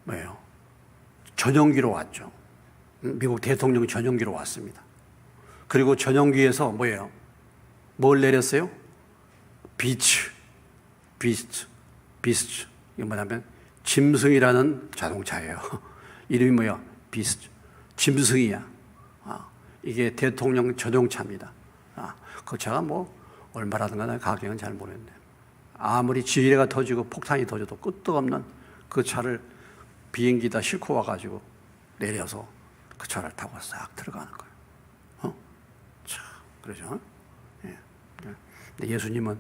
뭐예요? 전용기로 왔죠. 미국 대통령 전용기로 왔습니다. 그리고 전용기에서 뭐예요? 뭘 내렸어요? 비스트. 이게 뭐냐면 짐승이라는 자동차예요. 이름이 뭐야? 비스트. 짐승이야. 이게 대통령 전용차입니다. 그 차가 얼마라든가 가격은 잘 모르겠는데 아무리 지뢰가 터지고 폭탄이 터져도 끝도 없는 그 차를 비행기다 싣고 와가지고 내려서 그 차를 타고 싹 들어가는 거예요. 그러죠? 근데 예수님은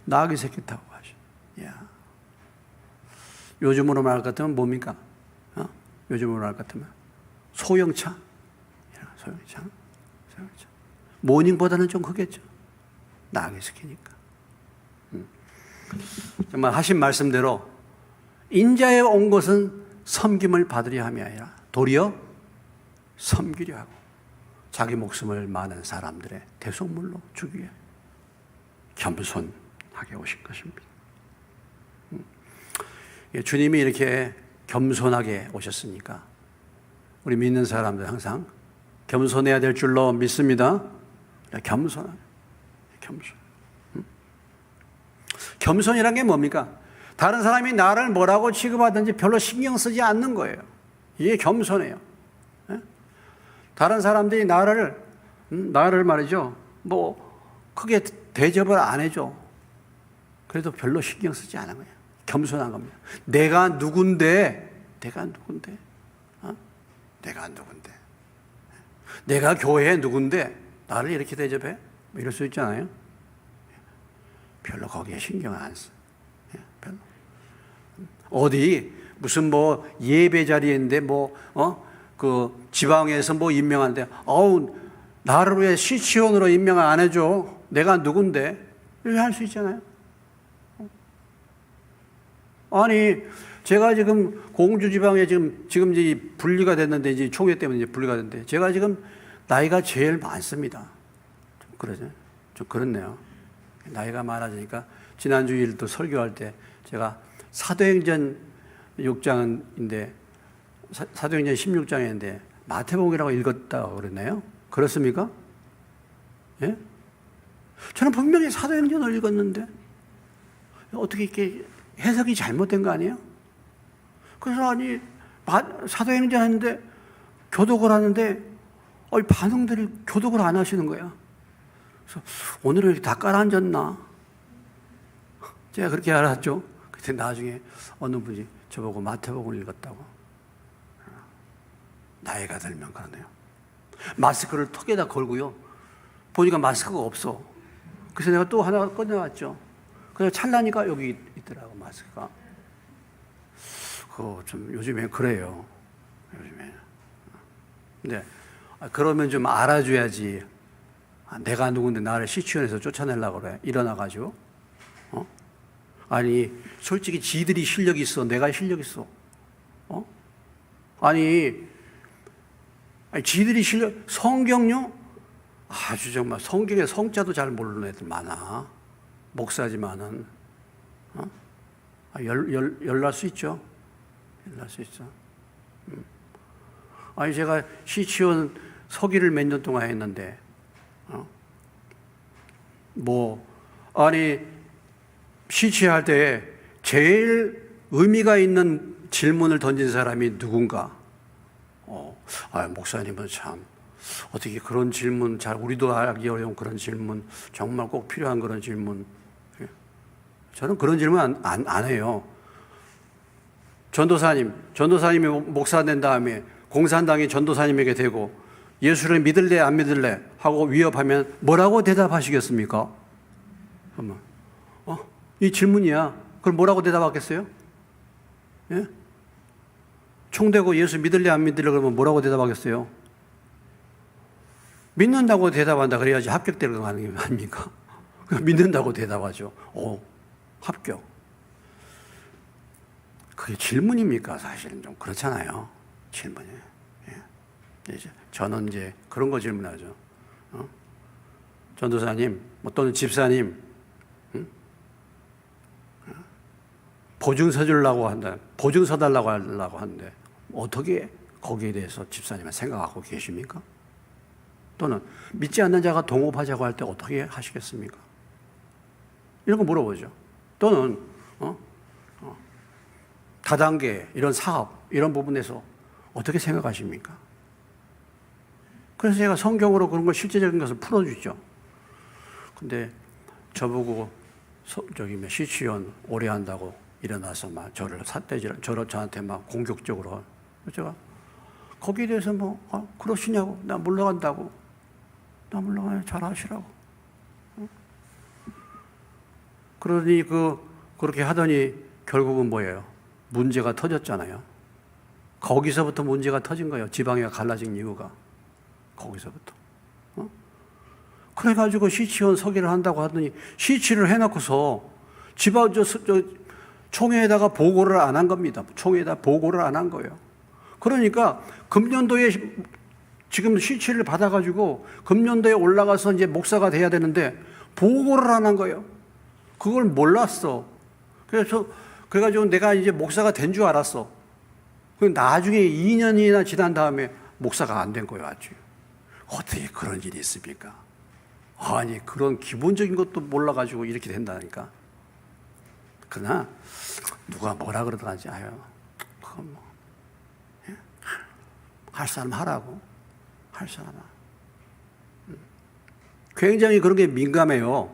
나귀 새끼 타고 가시. 요즘으로 말할 것 같으면 뭡니까? 요즘으로 말할 것 같으면 소형차. 모닝보다는 좀 크겠죠. 나귀 새끼니까. 정말 하신 말씀대로 인자에 온 것은 섬김을 받으려 함이 아니라 도리어 섬기려 하고 자기 목숨을 많은 사람들의 대속물로 주기 위해 겸손하게 오신 것입니다. 주님이 이렇게 겸손하게 오셨으니까 우리 믿는 사람들 항상 겸손해야 될 줄로 믿습니다. 겸손이란 게 뭡니까? 다른 사람이 나를 뭐라고 취급하든지 별로 신경 쓰지 않는 거예요. 이게 겸손해요. 다른 사람들이 나를 말이죠. 크게 대접을 안 해줘. 그래도 별로 신경 쓰지 않은 거예요. 겸손한 겁니다. 내가 누군데 내가 누군데? 내가 누군데? 내가 교회에 누군데 나를 이렇게 대접해? 이럴 수 있잖아요. 별로 거기에 신경 안 써. 별로. 어디 무슨 뭐 예배 자리인데 그 지방에서 뭐 임명한데 나를 왜 시치원으로 임명을 안 해줘? 내가 누군데? 이렇게 할 수 있잖아요. 아니 제가 지금 공주 지방에 지금 이제 분리가 됐는데 이제 총회 때문에 이제 분리가 됐는데 제가 지금 나이가 제일 많습니다. 좀 그러죠. 좀 그렇네요. 나이가 많아지니까 지난주일 또 설교할 때 제가 사도행전 6장인데 사도행전 16장인데 마태복음이라고 읽었다고 그랬나요? 그렇습니까? 예? 저는 분명히 사도행전을 읽었는데 어떻게 이렇게 해석이 잘못된 거 아니에요? 그래서 아니 사도행전 하는데 교독을 하는데 반응들이 교독을 안 하시는 거야. 그래서 오늘은 이렇게 다 깔아앉았나? 제가 그렇게 알았죠. 그때 나중에 어느 분이 저보고 마태복음을 읽었다고. 나이가 들면 그러네요. 마스크를 턱에다 걸고요. 보니까 마스크가 없어. 그래서 내가 또 하나 꺼내왔죠. 그래서 찰나니까 여기 있더라고, 마스크가. 그거 좀 요즘에 그래요. 요즘에. 근데 그러면 좀 알아줘야지. 내가 누군데 나를 시치원에서 쫓아내려고 그래. 일어나가지고. 아니, 솔직히 지들이 실력이 있어. 내가 실력 있어. 아니, 지들이 성경요? 아주 정말 성경의 성자도 잘 모르는 애들 많아. 목사지만은. 열날 수 있죠. 열날 수 있죠. 아니, 제가 시치원 서기를 몇 년 동안 했는데, 시치할 때 제일 의미가 있는 질문을 던진 사람이 누군가? 목사님은 참, 어떻게 그런 질문, 우리도 알기 어려운 그런 질문, 정말 꼭 필요한 그런 질문. 저는 그런 질문 안 해요. 전도사님이 목사 된 다음에 공산당이 전도사님에게 되고 예수를 믿을래 안 믿을래 하고 위협하면 뭐라고 대답하시겠습니까? 이 질문이야. 그럼 뭐라고 대답하겠어요? 예? 총대고 예수 믿을래 안 믿을래 그러면 뭐라고 대답하겠어요? 믿는다고 대답한다 그래야지 합격되는 거 아닙니까? 믿는다고 대답하죠. 합격. 그게 질문입니까? 사실은 좀 그렇잖아요. 질문이. 예. 저는 이제 그런 거 질문하죠. 전도사님, 또는 집사님, 보증서 주려고 한다. 보증서 달라고 하려고 하는데, 어떻게 거기에 대해서 집사님은 생각하고 계십니까? 또는 믿지 않는 자가 동업하자고 할 때 어떻게 하시겠습니까? 이런 거 물어보죠. 또는, 다단계, 이런 사업, 이런 부분에서 어떻게 생각하십니까? 그래서 제가 성경으로 그런 걸 실제적인 것을 풀어주죠. 근데 저보고 시치원 오래 한다고 일어나서 막 저한테 막 공격적으로. 제가 거기에 대해서 그러시냐고. 나 물러간다고. 나 물러가요. 잘 하시라고. 그러니 그렇게 하더니 결국은 뭐예요? 문제가 터졌잖아요. 거기서부터 문제가 터진 거예요. 지방이가 갈라진 이유가. 거기서부터. 그래가지고 시치원 서기를 한다고 하더니 시치를 해놓고서 총회에다가 보고를 안 한 겁니다. 총회에다 보고를 안 한 거예요. 그러니까 금년도에 지금 시치를 받아가지고 금년도에 올라가서 이제 목사가 돼야 되는데 보고를 안 한 거예요. 그걸 몰랐어. 그래가지고 내가 이제 목사가 된 줄 알았어. 나중에 2년이나 지난 다음에 목사가 안 된 거예요, 아주. 어떻게 그런 일이 있습니까? 아니, 그런 기본적인 것도 몰라가지고 이렇게 된다니까. 그러나, 누가 뭐라 그러더라지, 그건 할 사람 하라고. 할 사람. 굉장히 그런 게 민감해요.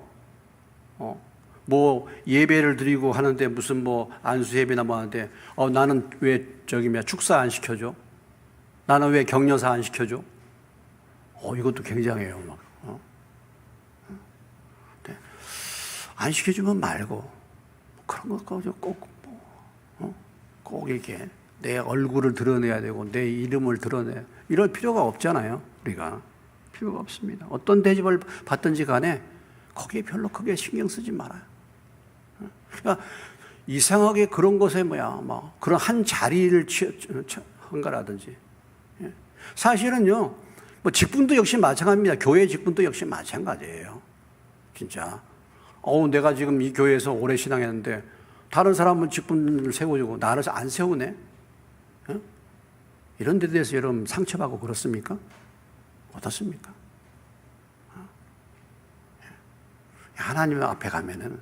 뭐 예배를 드리고 하는데 무슨 뭐 안수 예배나 뭐 하는데 나는 왜 축사 안 시켜줘? 나는 왜 격려사 안 시켜줘? 이것도 굉장해요. 막. 네. 안 시켜주면 말고 그런 거 꼭 이렇게 내 얼굴을 드러내야 되고 내 이름을 드러내 이럴 필요가 없잖아요. 우리가 필요가 없습니다. 어떤 대접을 받든지 간에 거기에 별로 크게 신경 쓰지 말아요. 그러니까 이상하게 그런 것에 막 그런 한 자리를 한가라든지. 사실은요, 뭐 직분도 역시 마찬가지입니다. 교회 직분도 역시 마찬가지예요. 진짜. 내가 지금 이 교회에서 오래 신앙했는데 다른 사람은 직분을 세워주고 나를 안 세우네. 이런 데 대해서 여러분 상처받고 그렇습니까? 어떻습니까? 하나님 앞에 가면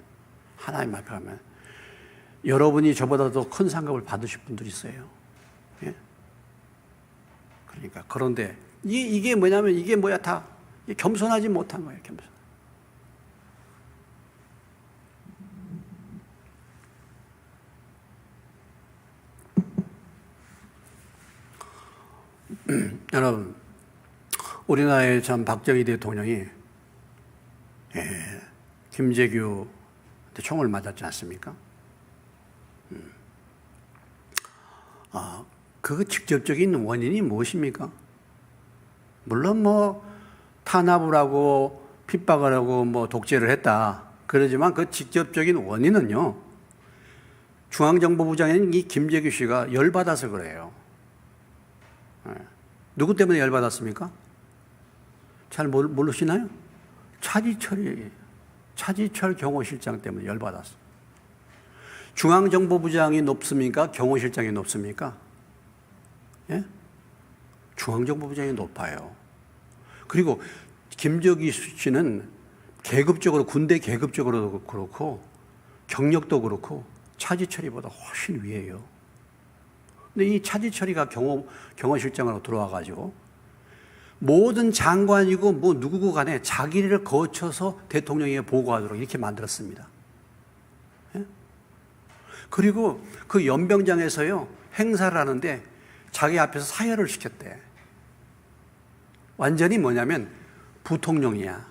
여러분이 저보다 더 큰 상급을 받으실 분들이 있어요. 그러니까 그런데 이게 뭐냐면 다 겸손하지 못한 거예요. 겸손. 여러분, 우리나라의 참 박정희 대통령이 김재규한테 총을 맞았지 않습니까? 그 직접적인 원인이 무엇입니까? 물론 뭐 탄압을 하고 핍박을 하고 뭐 독재를 했다. 그러지만 그 직접적인 원인은요, 중앙정보부장인 이 김재규 씨가 열받아서 그래요. 누구 때문에 열받았습니까? 잘 모르시나요? 차지철 경호실장 때문에 열받았어. 중앙정보부장이 높습니까? 경호실장이 높습니까? 예? 중앙정보부장이 높아요. 그리고 김재규 씨는 계급적으로, 군대 계급적으로도 그렇고 경력도 그렇고 차지철이보다 훨씬 위에요. 근데 이 차지철이가 경호실장으로 들어와가지고 모든 장관이고 뭐 누구고 간에 자기를 거쳐서 대통령에게 보고하도록 이렇게 만들었습니다. 예? 그리고 그 연병장에서요, 행사를 하는데 자기 앞에서 사열을 시켰대. 완전히 뭐냐면 부통령이야.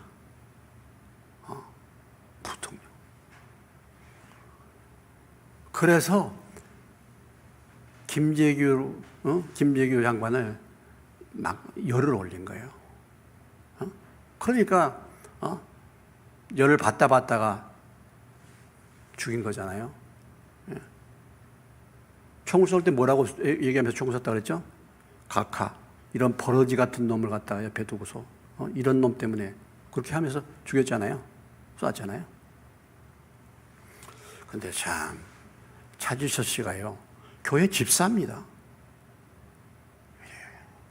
부통령. 그래서 김재규 장관을 막 열을 올린 거예요. 그러니까 열을 받다가 죽인 거잖아요. 총을 쏠 때 뭐라고 얘기하면서 총을 쐈다 그랬죠? 각하, 이런 버러지 같은 놈을 갖다가 옆에 두고서 이런 놈 때문에 그렇게 하면서 죽였잖아요. 쐈잖아요. 근데 참 차지철 씨가요, 교회 집사입니다.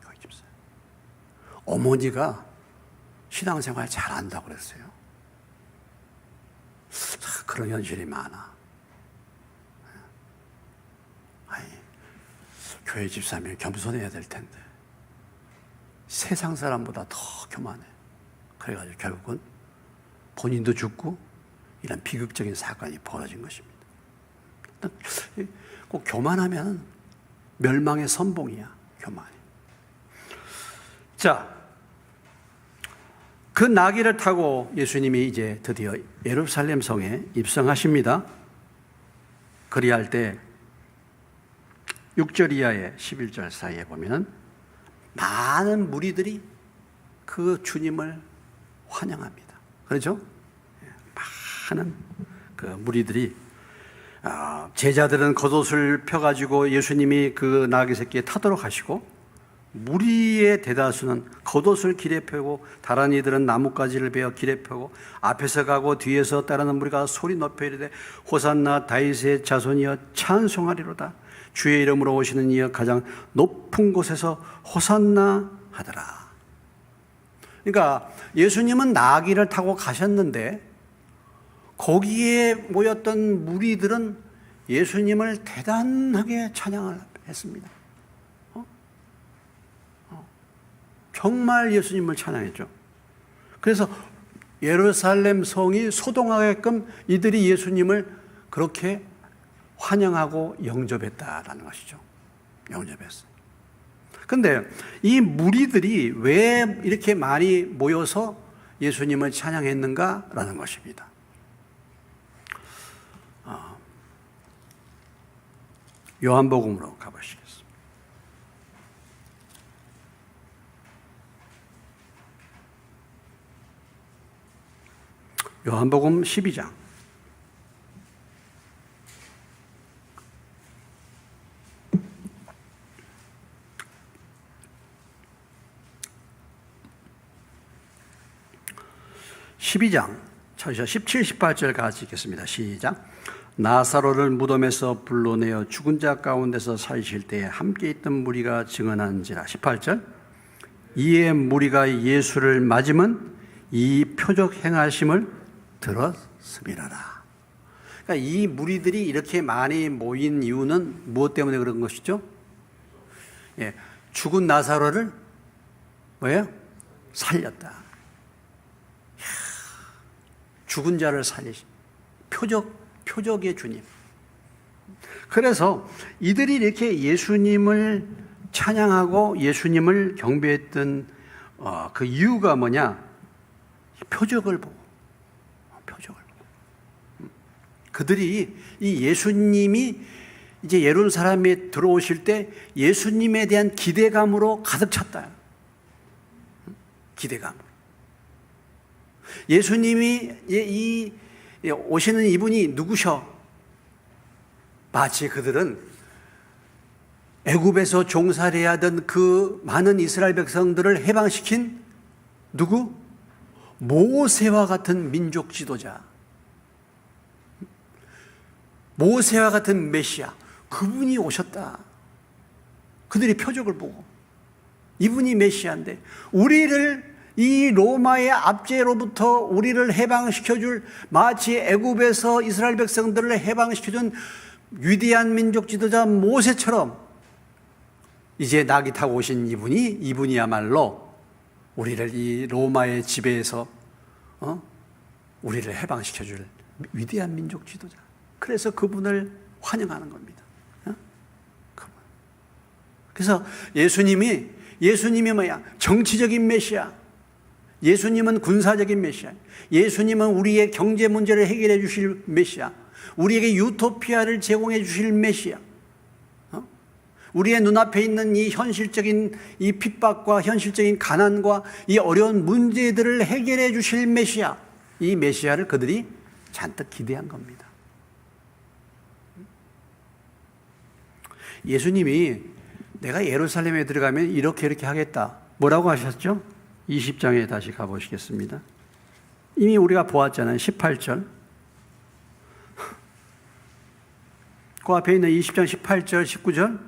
교회 집사. 어머니가 신앙생활 잘한다고 그랬어요. 그런 현실이 많아. 교회 집사면 겸손해야 될 텐데 세상 사람보다 더 교만해. 그래가지고 결국은 본인도 죽고 이런 비극적인 사건이 벌어진 것입니다. 꼭 교만하면 멸망의 선봉이야. 교만이. 자, 그 나귀를 타고 예수님이 이제 드디어 예루살렘 성에 입성하십니다. 그리할 때 6절 이하에 11절 사이에 보면은 많은 무리들이 그 주님을 환영합니다. 그렇죠? 많은 그 무리들이, 제자들은 겉옷을 펴가지고 예수님이 그 나귀 새끼에 타도록 하시고, 무리의 대다수는 겉옷을 길에 펴고 다른 이들은 나뭇가지를 베어 길에 펴고 앞에서 가고 뒤에서 따르는 무리가 소리 높여 이르되 호산나 다윗의 자손이여 찬송하리로다. 주의 이름으로 오시는 이여 가장 높은 곳에서 호산나 하더라. 그러니까 예수님은 나귀를 타고 가셨는데 거기에 모였던 무리들은 예수님을 대단하게 찬양을 했습니다. 정말 예수님을 찬양했죠. 그래서 예루살렘 성이 소동하게끔 이들이 예수님을 그렇게 환영하고 영접했다라는 것이죠. 영접했어요. 그런데 이 무리들이 왜 이렇게 많이 모여서 예수님을 찬양했는가라는 것입니다. 요한복음으로 가보시겠습니다. 요한복음 12장. 찾으셔 17, 18절 같이 읽겠습니다. 시작. 나사로를 무덤에서 불러내어 죽은 자 가운데서 살리실 때에 함께 있던 무리가 증언한지라. 18절. 이에 무리가 예수를 맞으면 이 표적 행하심을 들었음이라라. 그러니까 이 무리들이 이렇게 많이 모인 이유는 무엇 때문에 그런 것이죠? 예, 죽은 나사로를 뭐예요? 살렸다. 죽은 자를 살리신 표적의 주님. 그래서 이들이 이렇게 예수님을 찬양하고 예수님을 경배했던 그 이유가 뭐냐? 표적을 보고. 그들이 이 예수님이 이제 예루살렘에 들어오실 때 예수님에 대한 기대감으로 가득 찼다. 기대감. 예수님이 이 오시는 이분이 누구셔? 마치 그들은 애굽에서 종살이하던 그 많은 이스라엘 백성들을 해방시킨 누구? 모세와 같은 민족 지도자. 모세와 같은 메시아. 그분이 오셨다. 그들이 표적을 보고 이분이 메시아인데 우리를 이 로마의 압제로부터 우리를 해방시켜줄 마치 애굽에서 이스라엘 백성들을 해방시켜준 위대한 민족 지도자 모세처럼 이제 낙이 타고 오신 이분이야말로 우리를 이 로마의 지배에서 우리를 해방시켜줄 위대한 민족 지도자. 그래서 그분을 환영하는 겁니다. 그래서 예수님이 뭐야? 정치적인 메시아. 예수님은 군사적인 메시아. 예수님은 우리의 경제 문제를 해결해 주실 메시아. 우리에게 유토피아를 제공해 주실 메시아. 우리의 눈앞에 있는 이 현실적인 이 핍박과 현실적인 가난과 이 어려운 문제들을 해결해 주실 메시아. 이 메시아를 그들이 잔뜩 기대한 겁니다. 예수님이 내가 예루살렘에 들어가면 이렇게 하겠다. 뭐라고 하셨죠? 20장에 다시 가보시겠습니다. 이미 우리가 보았잖아요. 18절. 그 앞에 있는 20장 18절, 19절.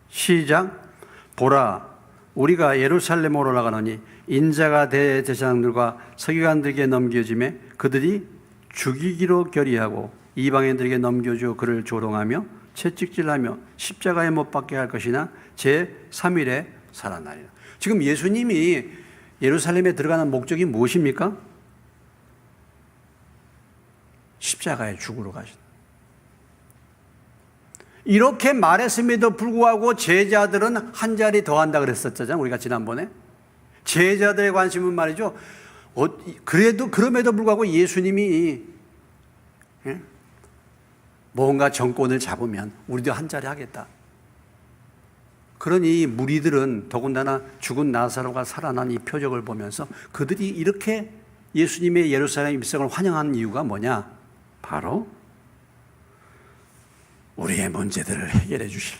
시작. 보라, 우리가 예루살렘으로 올라가노니 인자가 대제사장들과 서기관들에게 넘겨짐에 그들이 죽이기로 결의하고 이방인들에게 넘겨주어 그를 조롱하며 채찍질하며 십자가에 못 박게 할 것이나 제3일에 살아나리라. 지금 예수님이 예루살렘에 들어가는 목적이 무엇입니까? 십자가에 죽으러 가신. 이렇게 말했음에도 불구하고 제자들은 한 자리 더 한다 그랬었잖아요. 우리가 지난번에. 제자들의 관심은 말이죠. 그럼에도 불구하고 예수님이 뭔가 정권을 잡으면 우리도 한 자리 하겠다. 그러니 무리들은 더군다나 죽은 나사로가 살아난 이 표적을 보면서 그들이 이렇게 예수님의 예루살렘 입성을 환영한 이유가 뭐냐? 바로 우리의 문제들을 해결해 주실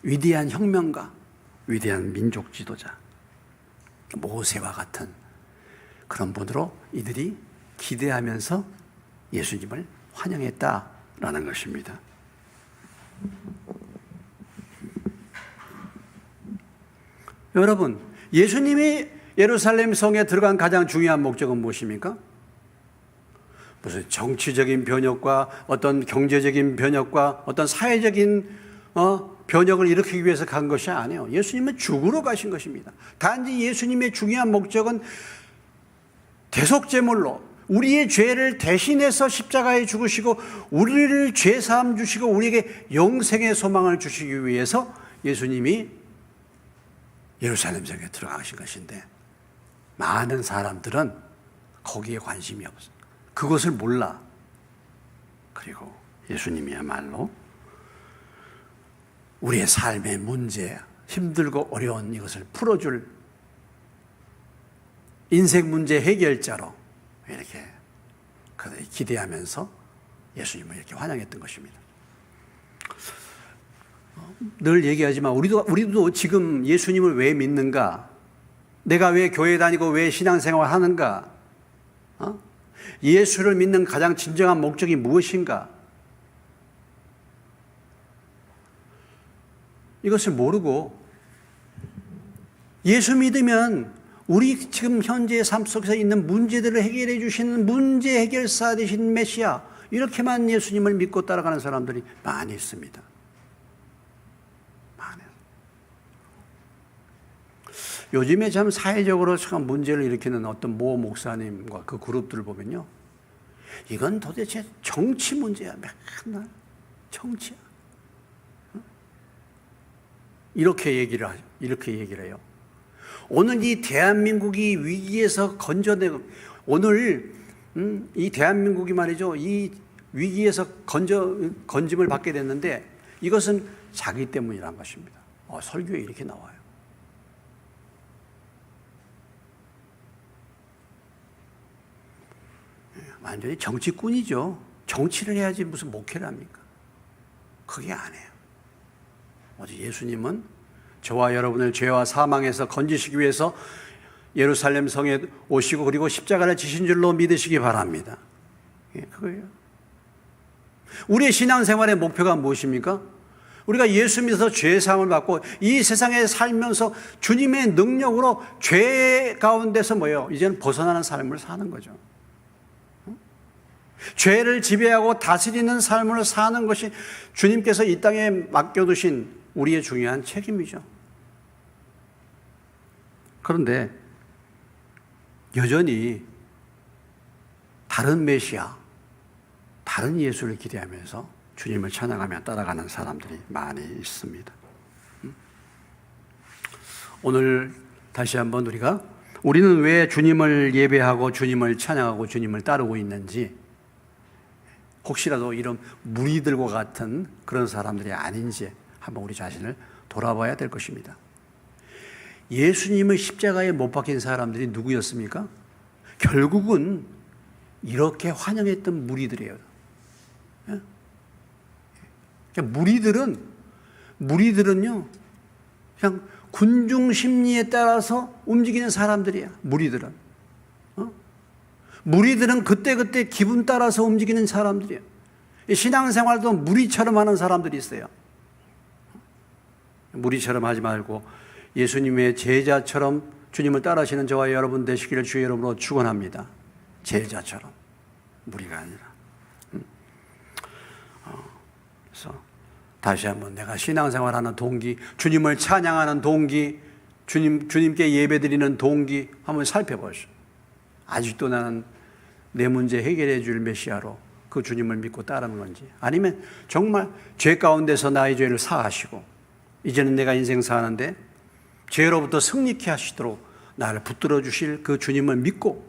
위대한 혁명가, 위대한 민족 지도자, 모세와 같은 그런 분으로 이들이 기대하면서 예수님을 환영했다라는 것입니다. 여러분, 예수님이 예루살렘 성에 들어간 가장 중요한 목적은 무엇입니까? 무슨 정치적인 변혁과 어떤 경제적인 변혁과 어떤 사회적인 변혁을 일으키기 위해서 간 것이 아니에요. 예수님은 죽으러 가신 것입니다. 단지 예수님의 중요한 목적은 대속제물로 우리의 죄를 대신해서 십자가에 죽으시고 우리를 죄사함 주시고 우리에게 영생의 소망을 주시기 위해서 예수님이 예루살렘 성에 들어가신 것인데 많은 사람들은 거기에 관심이 없어. 그것을 몰라. 그리고 예수님이야말로 우리의 삶의 문제, 힘들고 어려운 이것을 풀어줄 인생 문제 해결자로 이렇게 그들이 기대하면서 예수님을 이렇게 환영했던 것입니다. 늘 얘기하지만 우리도 지금 예수님을 왜 믿는가? 내가 왜 교회 다니고 왜 신앙생활 하는가? 예수를 믿는 가장 진정한 목적이 무엇인가? 이것을 모르고 예수 믿으면 우리 지금 현재의 삶 속에서 있는 문제들을 해결해 주시는 문제 해결사 되신 메시아, 이렇게만 예수님을 믿고 따라가는 사람들이 많이 있습니다. 많이. 요즘에 참 사회적으로 참 문제를 일으키는 어떤 모 목사님과 그 그룹들을 보면요, 이건 도대체 정치 문제야. 맨날 정치야. 이렇게 얘기를 해요. 오늘 이 대한민국이 위기에서 건져내고, 오늘 이 대한민국이 말이죠, 이 위기에서 건짐을 받게 됐는데 이것은 자기 때문이란 것입니다. 설교에 이렇게 나와요. 완전히 정치꾼이죠. 정치를 해야지 무슨 목회를 합니까? 그게 아니에요. 어제 예수님은 저와 여러분을 죄와 사망에서 건지시기 위해서 예루살렘 성에 오시고 그리고 십자가를 지신 줄로 믿으시기 바랍니다. 그거예요. 우리의 신앙생활의 목표가 무엇입니까? 우리가 예수 믿어서 죄사함을 받고 이 세상에 살면서 주님의 능력으로 죄 가운데서 이제는 벗어나는 삶을 사는 거죠. 죄를 지배하고 다스리는 삶을 사는 것이 주님께서 이 땅에 맡겨두신 우리의 중요한 책임이죠. 그런데 여전히 다른 메시아, 다른 예수를 기대하면서 주님을 찬양하며 따라가는 사람들이 많이 있습니다. 오늘 다시 한번 우리는 왜 주님을 예배하고 주님을 찬양하고 주님을 따르고 있는지, 혹시라도 이런 무리들과 같은 그런 사람들이 아닌지 한번 우리 자신을 돌아봐야 될 것입니다. 예수님을 십자가에 못 박힌 사람들이 누구였습니까? 결국은 이렇게 환영했던 무리들이에요. 무리들은요, 그냥 군중 심리에 따라서 움직이는 사람들이야. 무리들은 그때그때 기분 따라서 움직이는 사람들이에요. 신앙생활도 무리처럼 하는 사람들이 있어요. 무리처럼 하지 말고 예수님의 제자처럼 주님을 따라하시는 저와 여러분 되시기를 주의 이름으로 축원합니다. 제자처럼, 무리가 아니라. 그래서 다시 한번 내가 신앙생활하는 동기, 주님을 찬양하는 동기, 주님께 예배드리는 동기 한번 살펴보시오. 아직도 나는 내 문제 해결해 줄 메시아로 그 주님을 믿고 따르는 건지, 아니면 정말 죄 가운데서 나의 죄를 사하시고 이제는 내가 인생 사는데 죄로부터 승리케 하시도록 나를 붙들어 주실 그 주님을 믿고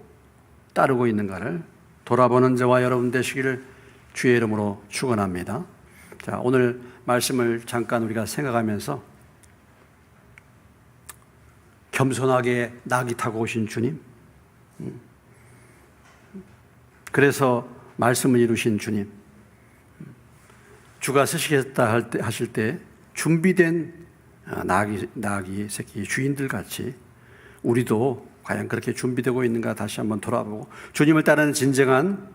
따르고 있는가를 돌아보는 저와 여러분 되시기를 주의 이름으로 축원합니다. 자, 오늘 말씀을 잠깐 우리가 생각하면서 겸손하게 나귀 타고 오신 주님, 그래서 말씀을 이루신 주님, 주가 쓰시겠다 하실 때 준비된 나귀 새끼 주인들 같이 우리도 과연 그렇게 준비되고 있는가 다시 한번 돌아보고, 주님을 따르는 진정한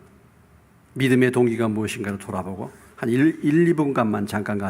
믿음의 동기가 무엇인가를 돌아보고 한 1, 2분간만 잠깐